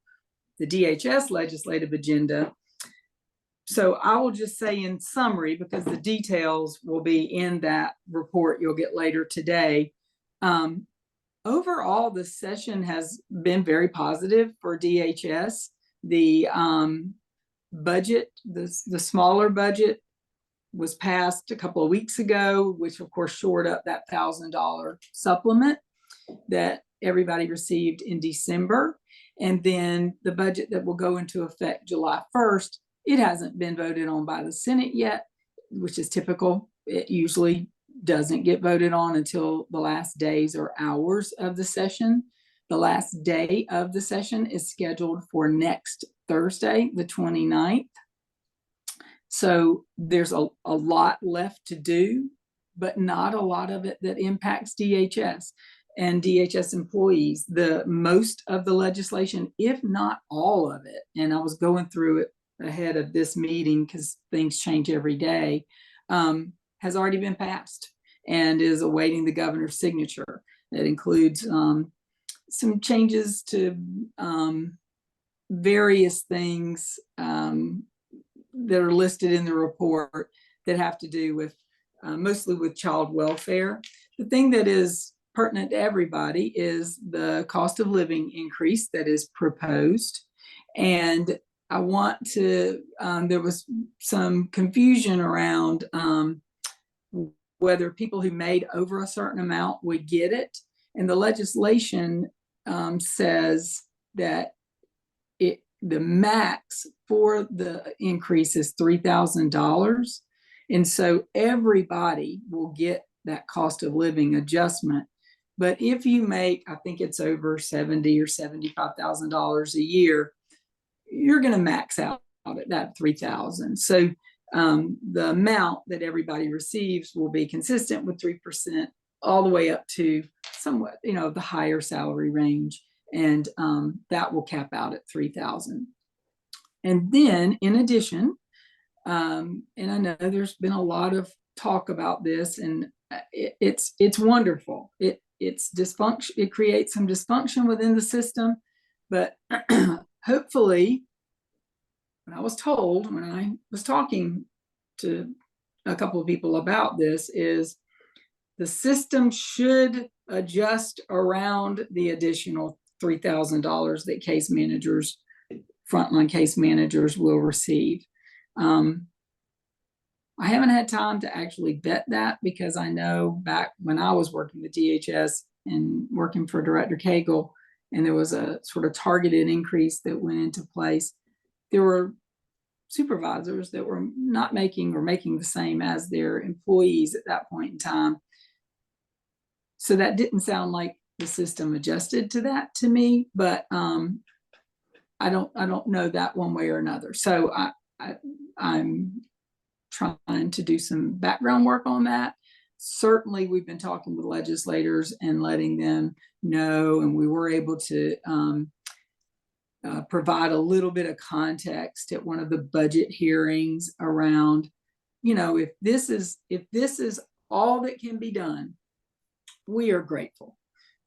the DHS legislative agenda. So I will just say in summary, because the details will be in that report you'll get later today. Overall, the session has been very positive for DHS. The budget, the smaller budget was passed a couple of weeks ago, which of course shored up that $1,000 supplement that everybody received in December. And then the budget that will go into effect July 1st, it hasn't been voted on by the Senate yet, which is typical. It usually doesn't get voted on until the last days or hours of the session. The last day of the session is scheduled for next Thursday, the 29th. So there's a lot left to do, but not a lot of it that impacts DHS and DHS employees. The most of the legislation, if not all of it, and I was going through it ahead of this meeting because things change every day, has already been passed and is awaiting the governor's signature. That includes some changes to various things that are listed in the report that have to do with mostly with child welfare. The thing that is pertinent to everybody is the cost of living increase that is proposed. And I want to, there was some confusion around whether people who made over a certain amount would get it. And the legislation says that the max for the increase is $3,000. And so everybody will get that cost of living adjustment. But if you make, I think it's over $70,000 or $75,000 a year, you're going to max out at that $3,000. So the amount that everybody receives will be consistent with 3% all the way up to somewhat, the higher salary range. And that will cap out at $3,000. And then in addition, and I know there's been a lot of talk about this, and it's wonderful. It's dysfunction. It creates some dysfunction within the system, but hopefully, when I was told, when I was talking to a couple of people about this, is the system should adjust around the additional $3,000 that case managers, frontline case managers will receive. I haven't had time to actually vet that because I know back when I was working with DHS and working for Director Cagle, and there was a sort of targeted increase that went into place, there were supervisors that were not making or making the same as their employees at that point in time. So that didn't sound like the system adjusted to that to me, but I don't know that one way or another. So I'm trying to do some background work on that. Certainly, we've been talking with legislators and letting them know, and we were able to provide a little bit of context at one of the budget hearings around, if this is all that can be done, we are grateful.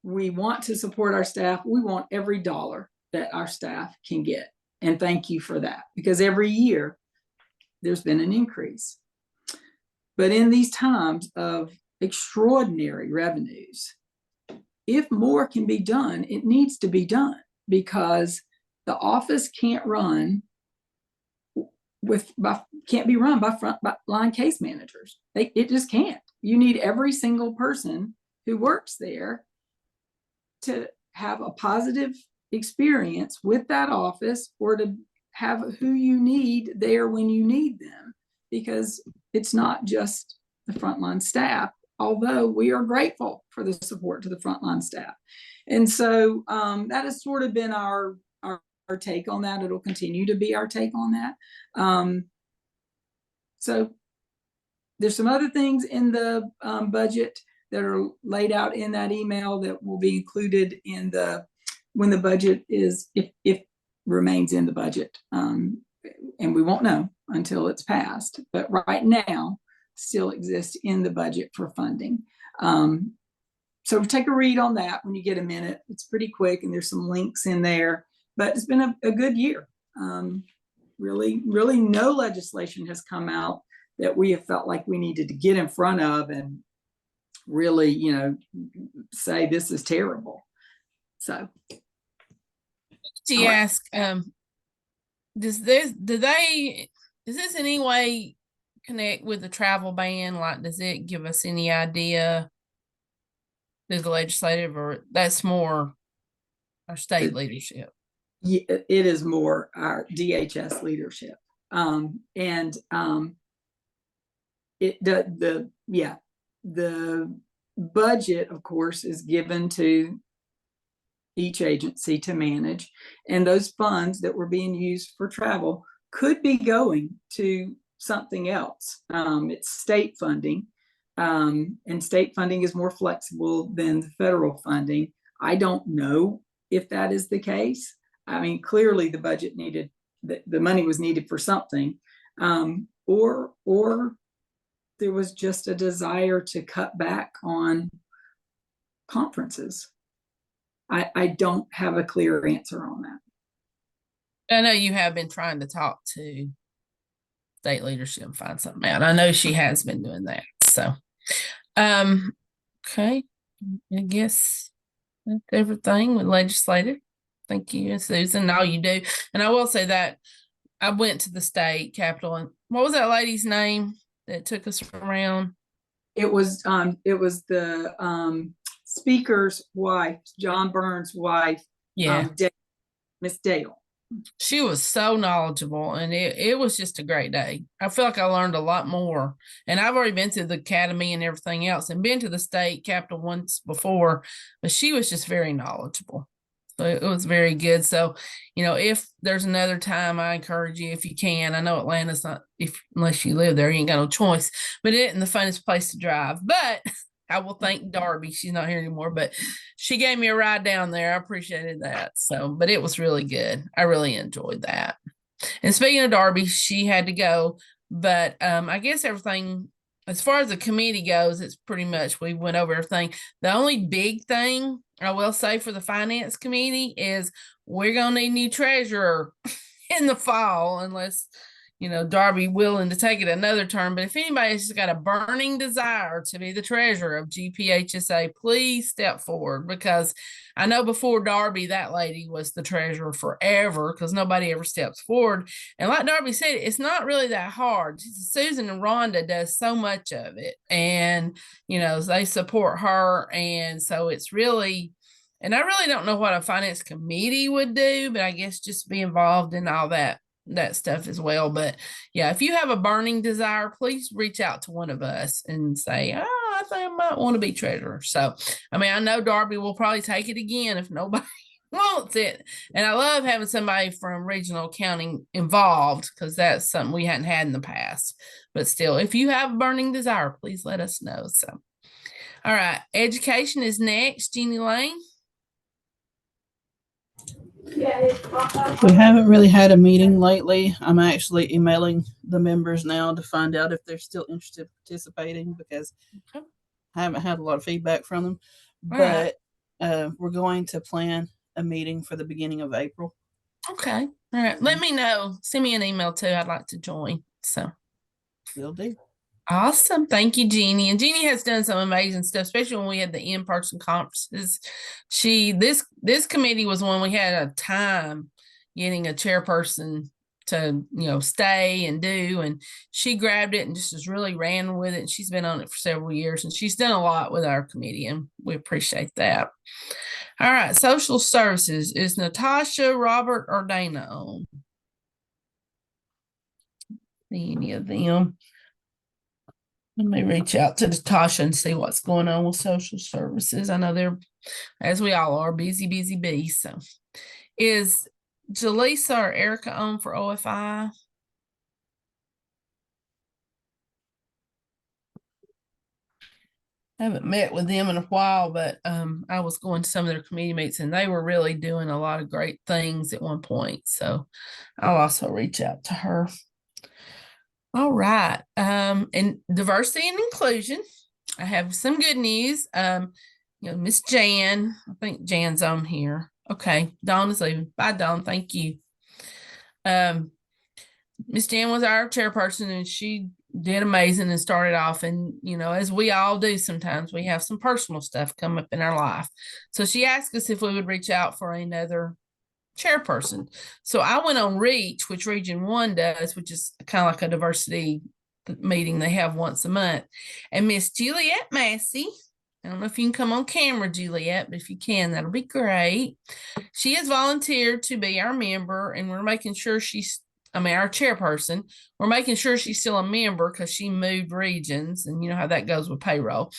We want to support our staff. We want every dollar that our staff can get. And thank you for that, because every year there's been an increase. But in these times of extraordinary revenues, if more can be done, it needs to be done, because the office can't be run by frontline case managers. It just can't. You need every single person who works there to have a positive experience with that office, or to have who you need there when you need them, because it's not just the frontline staff, although we are grateful for the support to the frontline staff. And so that has sort of been our take on that. It'll continue to be our take on that. So there's some other things in the budget that are laid out in that email that will be included in when the budget is, if remains in the budget. And we won't know until it's passed, but right now still exists in the budget for funding. So take a read on that when you get a minute. It's pretty quick, and there's some links in there, but it's been a good year. Really no legislation has come out that we have felt like we needed to get in front of and really, say this is terrible. So to ask, does this in any way connect with the travel ban? Like, does it give us any idea, does the legislative, or that's more our state leadership? Yeah, it is more our DHS leadership. The budget, of course, is given to each agency to manage, and those funds that were being used for travel could be going to something else. It's state funding, and state funding is more flexible than the federal funding. I don't know if that is the case. I mean, clearly the budget needed, the money was needed for something, or there was just a desire to cut back on conferences. I don't have a clear answer on that. I know you have been trying to talk to state leadership and find something out. I know she has been doing that. So, okay, I guess that's everything with legislative. Thank you, Susan, all you do. And I will say that I went to the state capitol, and what was that lady's name that took us around? It was the speaker's wife, John Burns' wife. Yeah. Miss Dale. She was so knowledgeable, and it was just a great day. I feel like I learned a lot more, and I've already been to the academy and everything else, and been to the state capitol once before, but she was just very knowledgeable. So it was very good. So, if there's another time, I encourage you, if you can. I know Atlanta's not, unless you live there, you ain't got no choice, but it isn't the funnest place to drive. But I will thank Darby. She's not here anymore, but she gave me a ride down there. I appreciated that. So, but it was really good. I really enjoyed that. And speaking of Darby, she had to go, but I guess everything, as far as the committee goes, it's pretty much, we went over everything. The only big thing I will say for the finance committee is we're going to need a new treasurer in the fall, unless, Darby willing to take it another term. But if anybody's got a burning desire to be the treasurer of GPHSA, please step forward, because I know before Darby, that lady was the treasurer forever, because nobody ever steps forward. And like Darby said, it's not really that hard. Susan and Rhonda does so much of it, and they support her, and so it's really, and I really don't know what a finance committee would do, but I guess just be involved in all that stuff as well. But yeah, if you have a burning desire, please reach out to one of us and say, I think I might want to be treasurer. So, I know Darby will probably take it again if nobody wants it. And I love having somebody from regional accounting involved, because that's something we hadn't had in the past. But still, if you have a burning desire, please let us know. So, all right, education is next. Jeannie Lane. We haven't really had a meeting lately. I'm actually emailing the members now to find out if they're still interested in participating, because I haven't had a lot of feedback from them. But we're going to plan a meeting for the beginning of April. Okay. All right. Let me know. Send me an email too. I'd like to join. So will do. Awesome. Thank you, Jeannie. And Jeannie has done some amazing stuff, especially when we had the in-person conferences. This committee was one we had a time getting a chairperson to, stay and do. And she grabbed it and just really ran with it. And she's been on it for several years, and she's done a lot with our committee, and we appreciate that. All right, social services. Is Natasha, Robert, or Dana on? Any of them? Let me reach out to Natasha and see what's going on with social services. I know they're, as we all are, busy bees. So, is Jaleesa or Erica on for OFI? I haven't met with them in a while, but I was going to some of their committee meetings, and they were really doing a lot of great things at one point. So I'll also reach out to her. All right. And diversity and inclusion. I have some good news. Miss Jan, I think Jan's on here. Okay, Dawn is leaving. Bye, Dawn. Thank you. Miss Jan was our chairperson, and she did amazing and started off. And, as we all do sometimes, we have some personal stuff come up in our life. So she asked us if we would reach out for another chairperson. So I went on Reach, which Region 1 does, which is kind of like a diversity meeting they have once a month. And Miss Juliet Massey, I don't know if you can come on camera, Juliet, but if you can, that'll be great. She has volunteered to be our member, and we're making sure our chairperson, we're making sure she's still a member because she moved regions, and you know how that goes with payroll.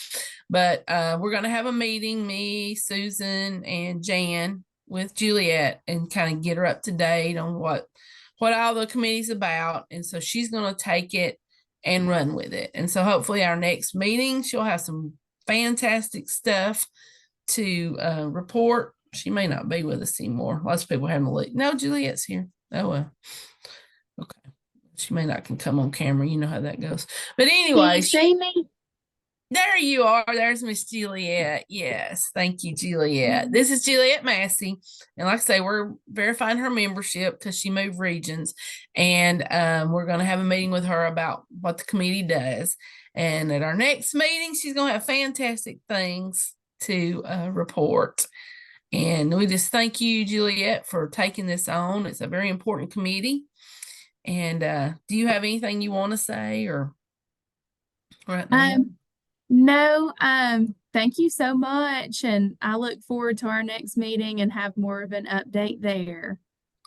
But we're going to have a meeting, me, Susan, and Jan, with Juliet, and kind of get her up to date on what all the committee's about. And so she's going to take it and run with it. And so hopefully our next meeting, she'll have some fantastic stuff to report. She may not be with us anymore. Lots of people haven't looked. No, Juliet's here. Oh, well. Okay. She may not can come on camera. You know how that goes. But anyway. Can you see me? There you are. There's Miss Juliet. Yes. Thank you, Juliet. This is Juliet Massey. And like I say, we're verifying her membership because she moved regions. And we're going to have a meeting with her about what the committee does. And at our next meeting, she's going to have fantastic things to report. And we just thank you, Juliet, for taking this on. It's a very important committee. And do you have anything you want to say or right now? No, thank you so much. And I look forward to our next meeting and have more of an update there.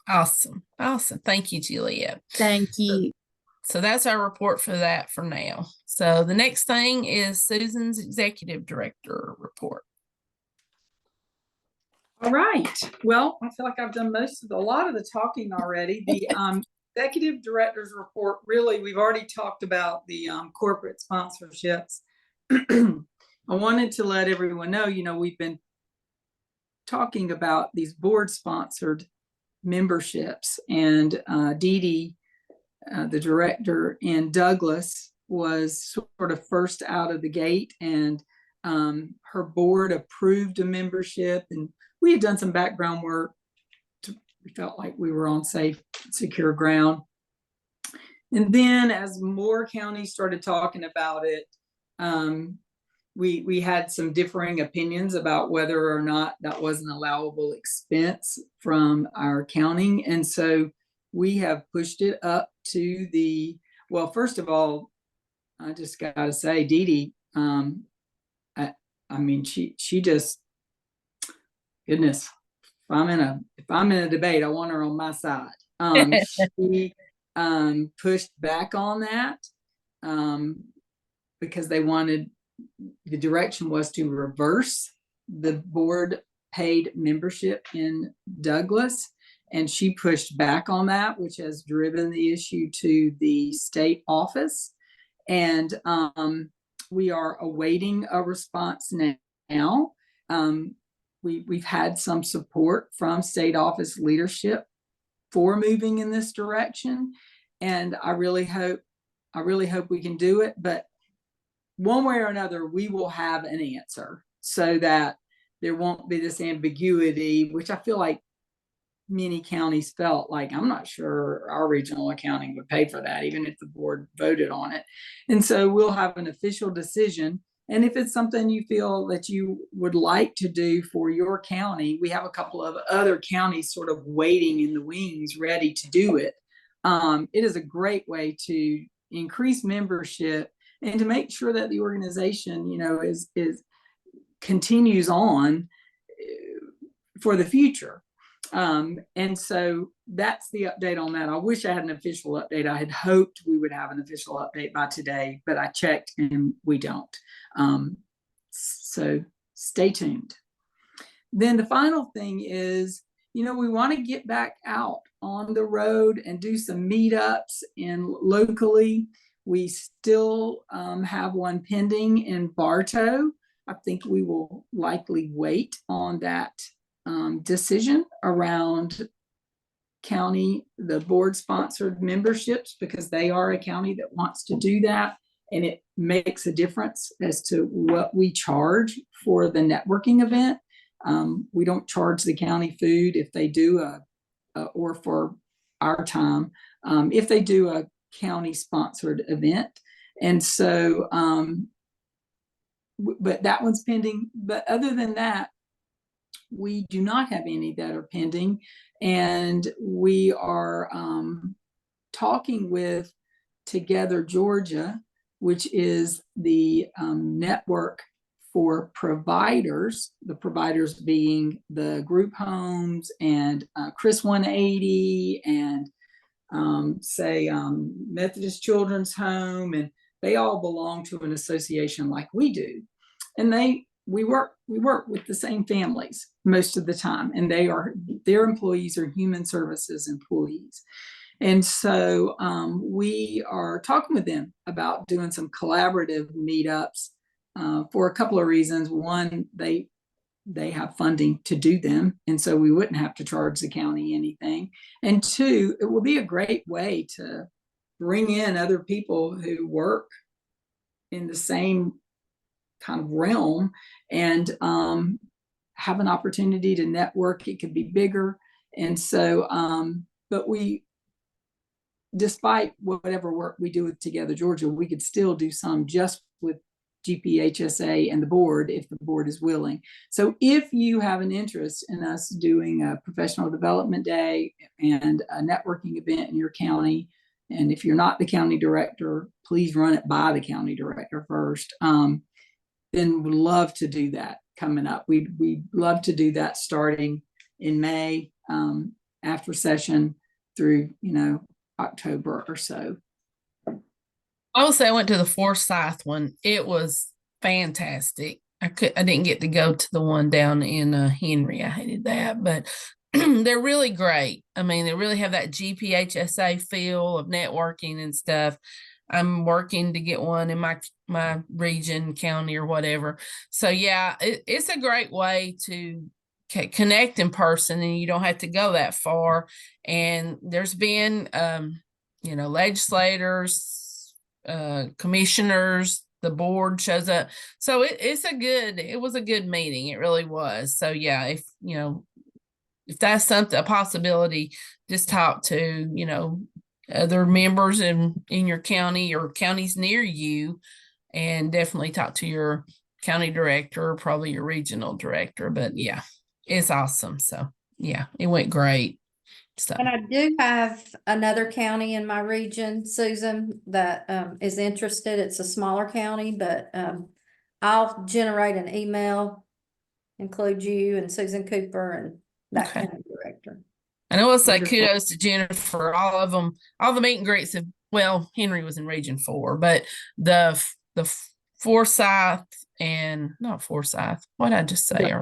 Awesome. Awesome. Thank you, Juliet. Thank you. So that's our report for that for now. So the next thing is Susan's executive director report. All right. Well, I feel like I've done a lot of the talking already. The executive director's report, really, we've already talked about the corporate sponsorships. I wanted to let everyone know, we've been talking about these board sponsored memberships, and Dee Dee, the director in Douglas, was sort of first out of the gate, and her board approved a membership, and we had done some background work. We felt like we were on safe, secure ground. And then as more counties started talking about it, we had some differing opinions about whether or not that was an allowable expense from our accounting. And so we have pushed it up to well, first of all, I just got to say, Dee Dee, I mean, she just, goodness, if I'm in a debate, I want her on my side. She pushed back on that because the direction was to reverse the board paid membership in Douglas, and she pushed back on that, which has driven the issue to the state office. And we are awaiting a response now. We've had some support from state office leadership for moving in this direction, and I really hope we can do it. But one way or another, we will have an answer so that there won't be this ambiguity, which I feel like many counties felt like, I'm not sure our regional accounting would pay for that, even if the board voted on it. And so we'll have an official decision. And if it's something you feel that you would like to do for your county, we have a couple of other counties sort of waiting in the wings, ready to do it. It is a great way to increase membership and to make sure that the organization, is continues on for the future. And so that's the update on that. I wish I had an official update. I had hoped we would have an official update by today, but I checked and we don't. So stay tuned. Then the final thing is, we want to get back out on the road and do some meetups locally. We still have one pending in Bartow. I think we will likely wait on that decision around the board sponsored memberships, because they are a county that wants to do that. And it makes a difference as to what we charge for the networking event. We don't charge the county food if they do or for our time, if they do a county sponsored event. And so, but that one's pending. But other than that, we do not have any that are pending. And we are talking with Together Georgia, which is the network for providers, the providers being the group homes and Chris 180 and Methodist Children's Home, and they all belong to an association like we do. And we work with the same families most of the time, and their employees are human services employees. And so we are talking with them about doing some collaborative meetups for a couple of reasons. One, they have funding to do them, and so we wouldn't have to charge the county anything. And two, it will be a great way to bring in other people who work in the same kind of realm and have an opportunity to network. It could be bigger. And so, but despite whatever work we do with Together Georgia, we could still do some just with GPHSA and the board if the board is willing. So if you have an interest in us doing a professional development day and a networking event in your county, and if you're not the county director, please run it by the county director first. Then we'd love to do that coming up. We'd love to do that starting in May, after session through, October or so. I will say I went to the Forsyth one. It was fantastic. I didn't get to go to the one down in Henry. I hated that, but they're really great. I mean, they really have that GPHSA feel of networking and stuff. I'm working to get one in my region, county, or whatever. So yeah, it's a great way to connect in person, and you don't have to go that far. And there's been, legislators, commissioners, the board shows up. So it was a good meeting. It really was. So yeah, if that's something, a possibility, just talk to, other members in your county or counties near you, and definitely talk to your county director, or probably your regional director. But yeah, it's awesome. So yeah, it went great. So. And I do have another county in my region, Susan, that is interested. It's a smaller county, but I'll generate an email, include you and Susan Cooper and that county director. And I will say kudos to Jennifer. All the meet and greets Henry was in Region 4, but the Forsyth and not Forsyth. What did I just say?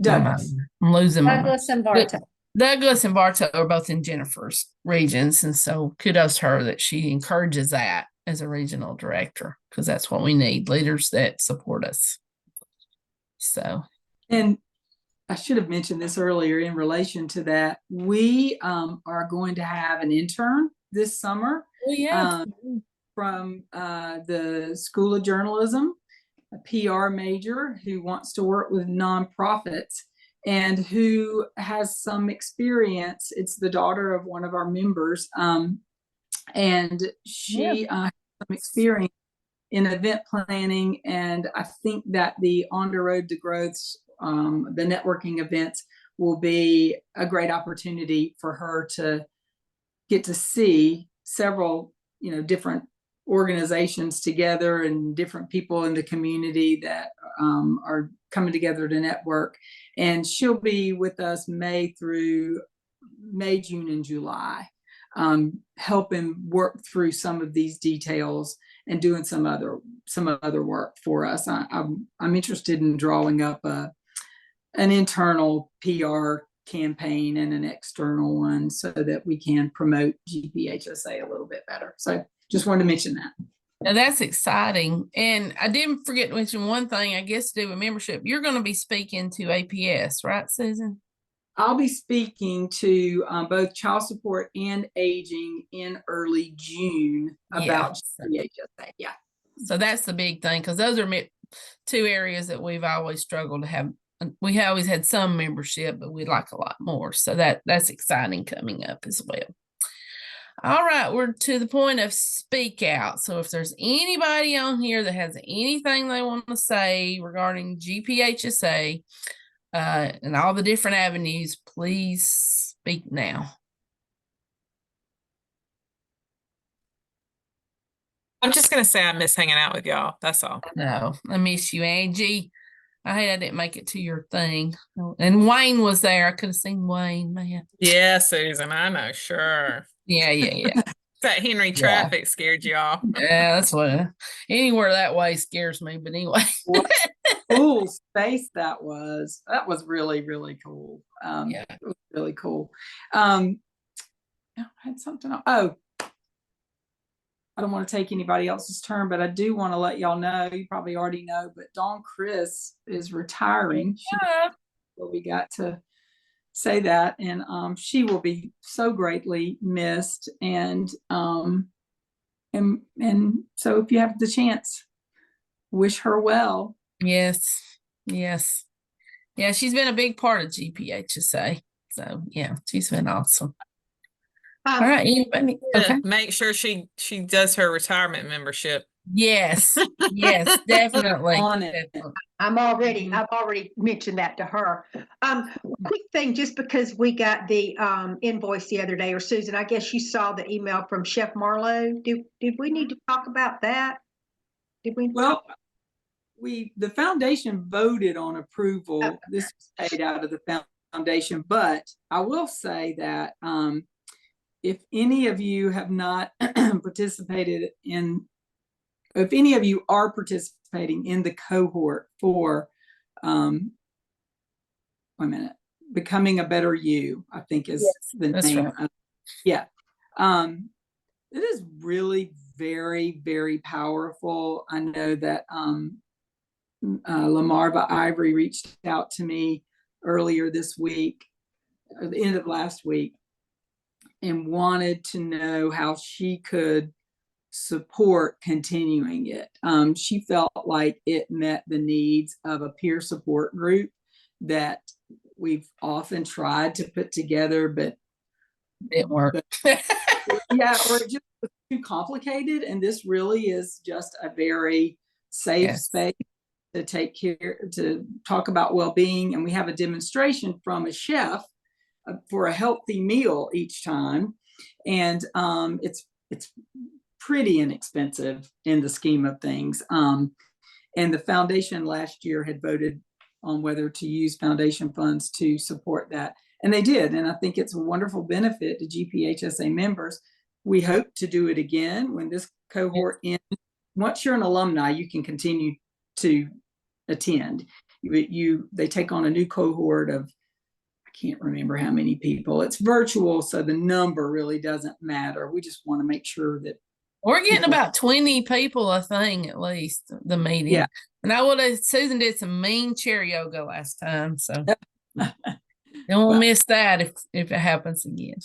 Douglas. I'm losing my mind. Douglas and Bartow. Douglas and Bartow are both in Jennifer's regions, and so kudos to her that she encourages that as a regional director, because that's what we need, leaders that support us. So, and I should have mentioned this earlier in relation to that. We are going to have an intern this summer from the School of Journalism, a PR major who wants to work with nonprofits. and who has some experience. It's the daughter of one of our members, and she has some experience in event planning. And I think that the On the Road to Growth, the networking events, will be a great opportunity for her to get to see several, different organizations together and different people in the community that are coming together to network. And she'll be with us May, June, and July, helping work through some of these details and doing some other work for us. I'm interested in drawing up an internal PR campaign and an external one so that we can promote GPHSA a little bit better. So just wanted to mention that. Now that's exciting. And I didn't forget to mention one thing, I guess, to do with membership. You're going to be speaking to APS, right, Susan? I'll be speaking to both child support and aging in early June about GPHSA. Yeah. So that's the big thing, because those are two areas that we've always struggled to have. We always had some membership, but we'd like a lot more. So that's exciting coming up as well. All right, we're to the point of speak out. So if there's anybody on here that has anything they want to say regarding GPHSA and all the different avenues, please speak now. I'm just going to say I miss hanging out with y'all. That's all. No, I miss you, Angie. I hate I didn't make it to your thing. And Wayne was there. I could have seen Wayne, man. Yeah, Susan, I know. Sure. Yeah. That Henry traffic scared you off. Yeah, that's what. Anywhere that way scares me. But anyway. What cool space that was. That was really, really cool. It was really cool. I had something else. Oh, I don't want to take anybody else's turn, but I do want to let y'all know, you probably already know, but Dawn Chris is retiring. So we got to say that, and she will be so greatly missed. And so if you have the chance, wish her well. Yes. Yeah, she's been a big part of GPHSA. So yeah, she's been awesome. All right, anybody? Okay. Make sure she does her retirement membership. Yes, definitely. I've already mentioned that to her. Quick thing, just because we got the invoice the other day, or Susan, I guess you saw the email from Chef Marlowe. Did we need to talk about that? Did we? Well, the foundation voted on approval. This was paid out of the foundation, but I will say that if any of you have not participated in, if any of you are participating in the cohort for, Becoming a Better You, I think is the name. Right. It is really very, very powerful. I know that Lamarva Ivory reached out to me earlier this week, or the end of last week, and wanted to know how she could support continuing it. She felt like it met the needs of a peer support group that we've often tried to put together, but it worked. Or it just was too complicated. And this really is just a very safe space to take care, to talk about well-being. And we have a demonstration from a chef for a healthy meal each time. And it's pretty inexpensive in the scheme of things. And the foundation last year had voted on whether to use foundation funds to support that. And they did. And I think it's a wonderful benefit to GPHSA members. We hope to do it again when this cohort ends. Once you're an alumni, you can continue to attend. They take on a new cohort of, I can't remember how many people. It's virtual, so the number really doesn't matter. We just want to make sure that we're getting about 20 people a thing, at least, the meeting. Yeah. And Susan did some mean chair yoga last time, so don't miss that if it happens again.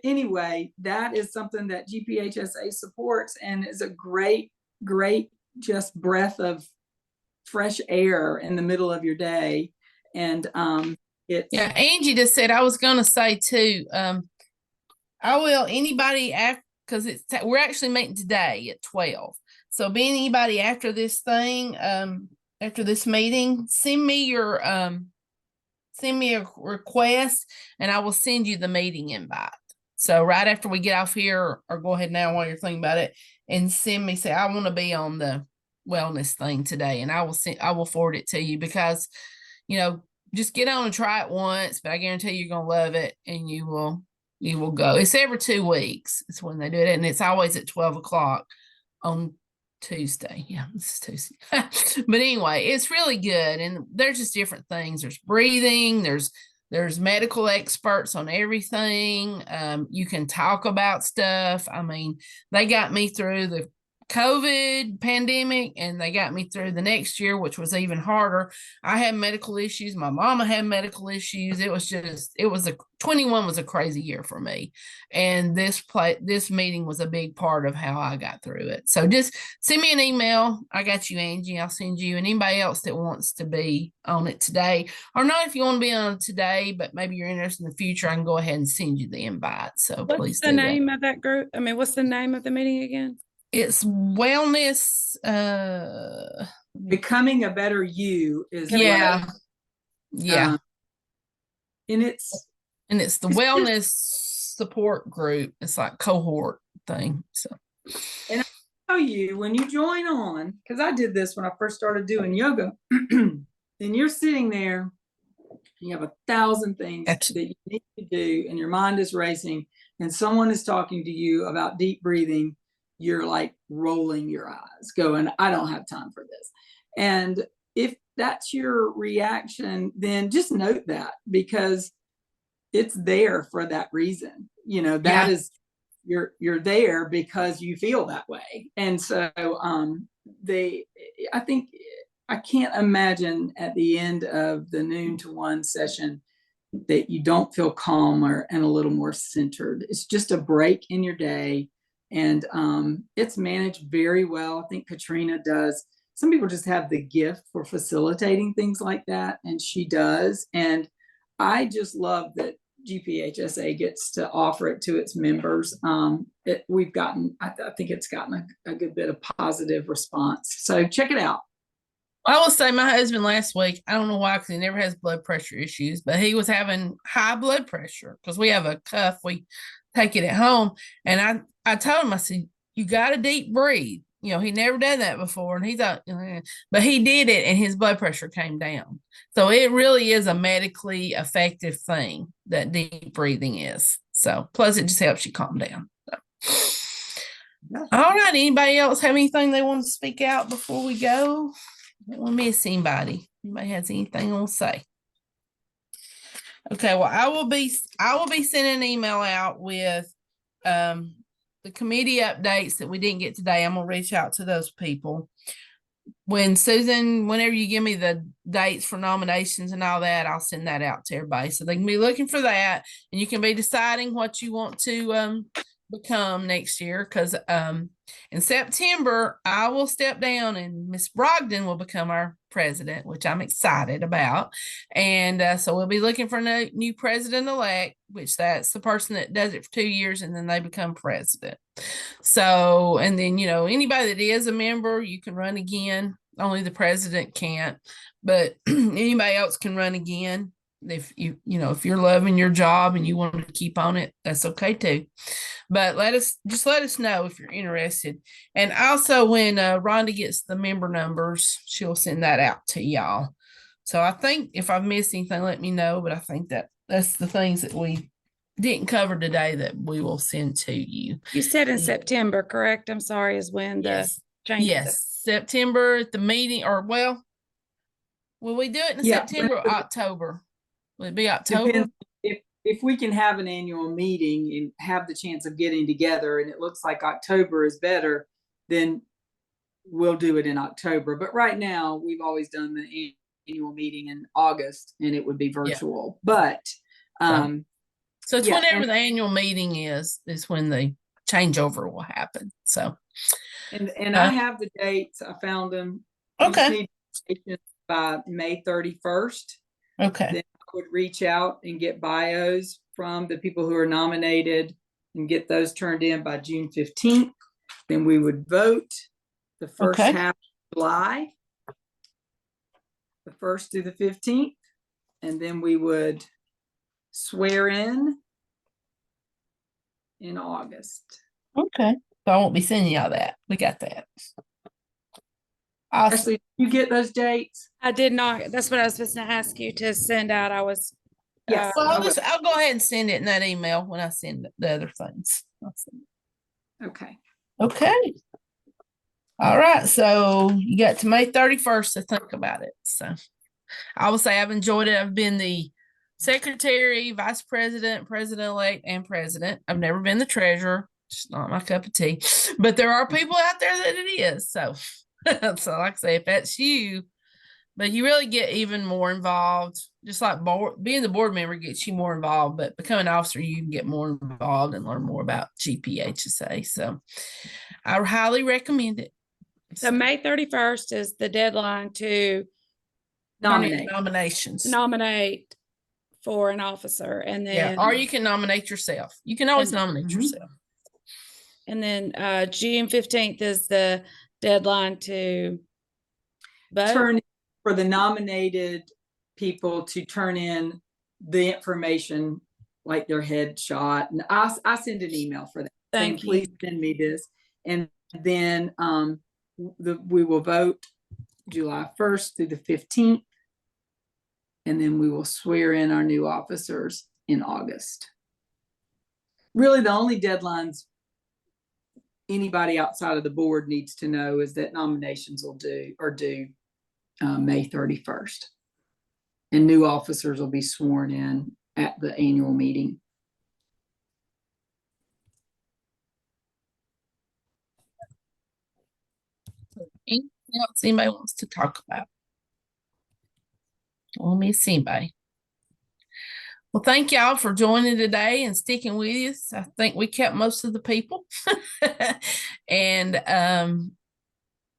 Anyway, that is something that GPHSA supports, and is a great just breath of fresh air in the middle of your day. And it's Yeah, Angie just said, I was gonna say too, I will, anybody after, because we're actually meeting today at 12. So be anybody after this thing, after this meeting, send me a request and I will send you the meeting invite. So right after we get off here, or go ahead now while you're thinking about it, and say, I want to be on the wellness thing today, and I will forward it to you, because, just get on and try it once, but I guarantee you're going to love it, and you will go. It's every 2 weeks. It's when they do it. And it's always at 12 o'clock on Tuesday. Yeah, this is Tuesday. But anyway, it's really good. And there's just different things. There's breathing, there's medical experts on everything. You can talk about stuff. I mean, they got me through the COVID pandemic, and they got me through the next year, which was even harder. I had medical issues. My mama had medical issues. It was 21 was a crazy year for me. And this meeting was a big part of how I got through it. So just send me an email. I got you, Angie. I'll send you, and anybody else that wants to be on it today, or not if you want to be on it today, but maybe you're interested in the future, I can go ahead and send you the invite. So please What's the do that. name of that group? I mean, what's the name of the meeting again? It's wellness. Becoming a Better You is Yeah. Yeah. And it's the wellness support group. It's like cohort thing. So, and I tell you, when you join on, because I did this when I first started doing yoga, and you're sitting there, you have 1,000 things that you need to do, and your mind is racing, and someone is talking to you about deep breathing. You're like rolling your eyes, going, I don't have time for this. And if that's your reaction, then just note that, because it's there for that reason. That is, you're there because you feel that way. And so I think I can't imagine at the end of the noon to 1 session that you don't feel calmer and a little more centered. It's just a break in your day. And it's managed very well. I think Katrina does. Some people just have the gift for facilitating things like that, and she does. And I just love that GPHSA gets to offer it to its members. I think it's gotten a good bit of positive response. So check it out. I will say, my husband last week, I don't know why, because he never has blood pressure issues, but he was having high blood pressure because we have a cuff. We take it at home. And I told him, I said, you got to deep breathe. He never done that before. And he thought, but he did it, and his blood pressure came down. So it really is a medically effective thing, that deep breathing is. So plus it just helps you calm down. So. All right. Anybody else have anything they want to speak out before we go? I don't want to miss anybody. Anybody has anything they want to say? Okay, well, I will be sending an email out with the committee updates that we didn't get today. I'm gonna reach out to those people. Whenever you give me the dates for nominations and all that, I'll send that out to everybody, so they can be looking for that, and you can be deciding what you want to become next year. Because in September I will step down, and Miss Brogdon will become our president, which I'm excited about. And so we'll be looking for a new president-elect, which that's the person that does it for 2 years, and then they become president. So, and then anybody that is a member, you can run again. Only the president can't, but anybody else can run again. If if you're loving your job and you want to keep on it, that's okay too. But let us know if you're interested. And also, when Rhonda gets the member numbers, she'll send that out to y'all. So I think if I've missed anything, let me know. But I think that's the things that we didn't cover today that we will send to you. You said in September, correct? I'm sorry, is when the change. Yes, September at the meeting, or will we do it in September or October? Will it be October? Depends. If we can have an annual meeting and have the chance of getting together, and it looks like October is better, then we'll do it in October. But right now, we've always done the annual meeting in August, and it would be virtual. But so it's whenever the annual meeting is when the changeover will happen. So, and I have the dates. I found them. Okay. by May 31st. Okay. Then I would reach out and get bios from the people who are nominated and get those turned in by June 15th. Then we would vote the first Okay. half of July, the 1st through the 15th. And then we would swear in August. Okay. So I won't be sending y'all that. We got that. Awesome. Ashley, you get those dates? I did not. That's what I was supposed to ask you to send out. I was. Yes. Well, I will. I'll go ahead and send it in that email when I send the other things. Okay. Okay. All right. So you got to May 31st to think about it. So I will say I've enjoyed it. I've been the secretary, vice president, president-elect, and president. I've never been the treasurer. It's not my cup of tea. But there are people out there that it is. So, so like I say, if that's you, but you really get even more involved. Just like being the board member gets you more involved, but becoming an officer, you can get more involved and learn more about GPHSA. So I highly recommend it. So May 31st is the deadline to Nominations. nominate for an officer, and then Or you can nominate yourself. You can always nominate Mhm. yourself. and then June 15th is the deadline to vote. Turn for the nominated people to turn in the information like their headshot. And I send an email for that. saying, Thank you. Please send me this. And then we will vote July 1st through the 15th. And then we will swear in our new officers in August. Really, the only deadlines anybody outside of the board needs to know is that nominations are due May 31st. And new officers will be sworn in at the annual meeting. Anything else anybody wants to talk about? Let me see anybody. Well, thank y'all for joining today and sticking with us. I think we kept most of the people. And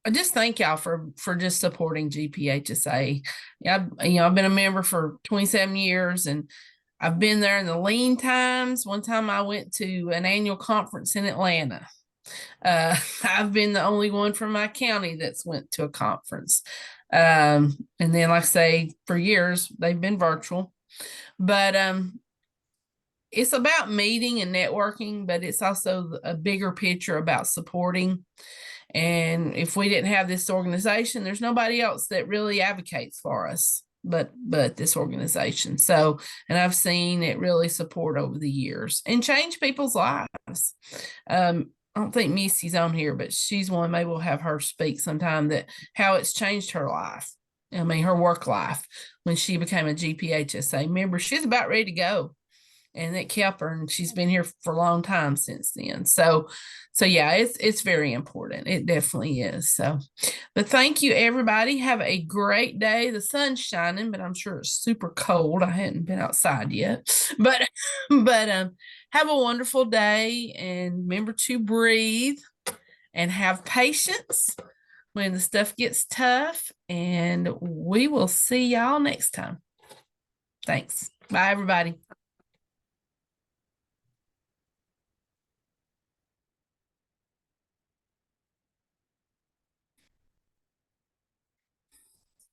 I just thank y'all for just supporting GPHSA. Yeah, I've been a member for 27 years, and I've been there in the lean times. One time I went to an annual conference in Atlanta. I've been the only one from my county that's went to a conference. And then, like I say, for years they've been virtual. But it's about meeting and networking, but it's also a bigger picture about supporting. And if we didn't have this organization, there's nobody else that really advocates for us but this organization. So, and I've seen it really support over the years and change people's lives. I don't think Missy's on here, but she's one. Maybe we'll have her speak sometime that how it's changed her life. I mean, her work life when she became a GPHSA member. She's about ready to go. And it kept her, and she's been here for a long time since then. So yeah, it's very important. It definitely is. So, but thank you, everybody. Have a great day. The sun's shining, but I'm sure it's super cold. I hadn't been outside yet, but have a wonderful day, and remember to breathe and have patience when the stuff gets tough. And we will see y'all next time. Thanks. Bye, everybody.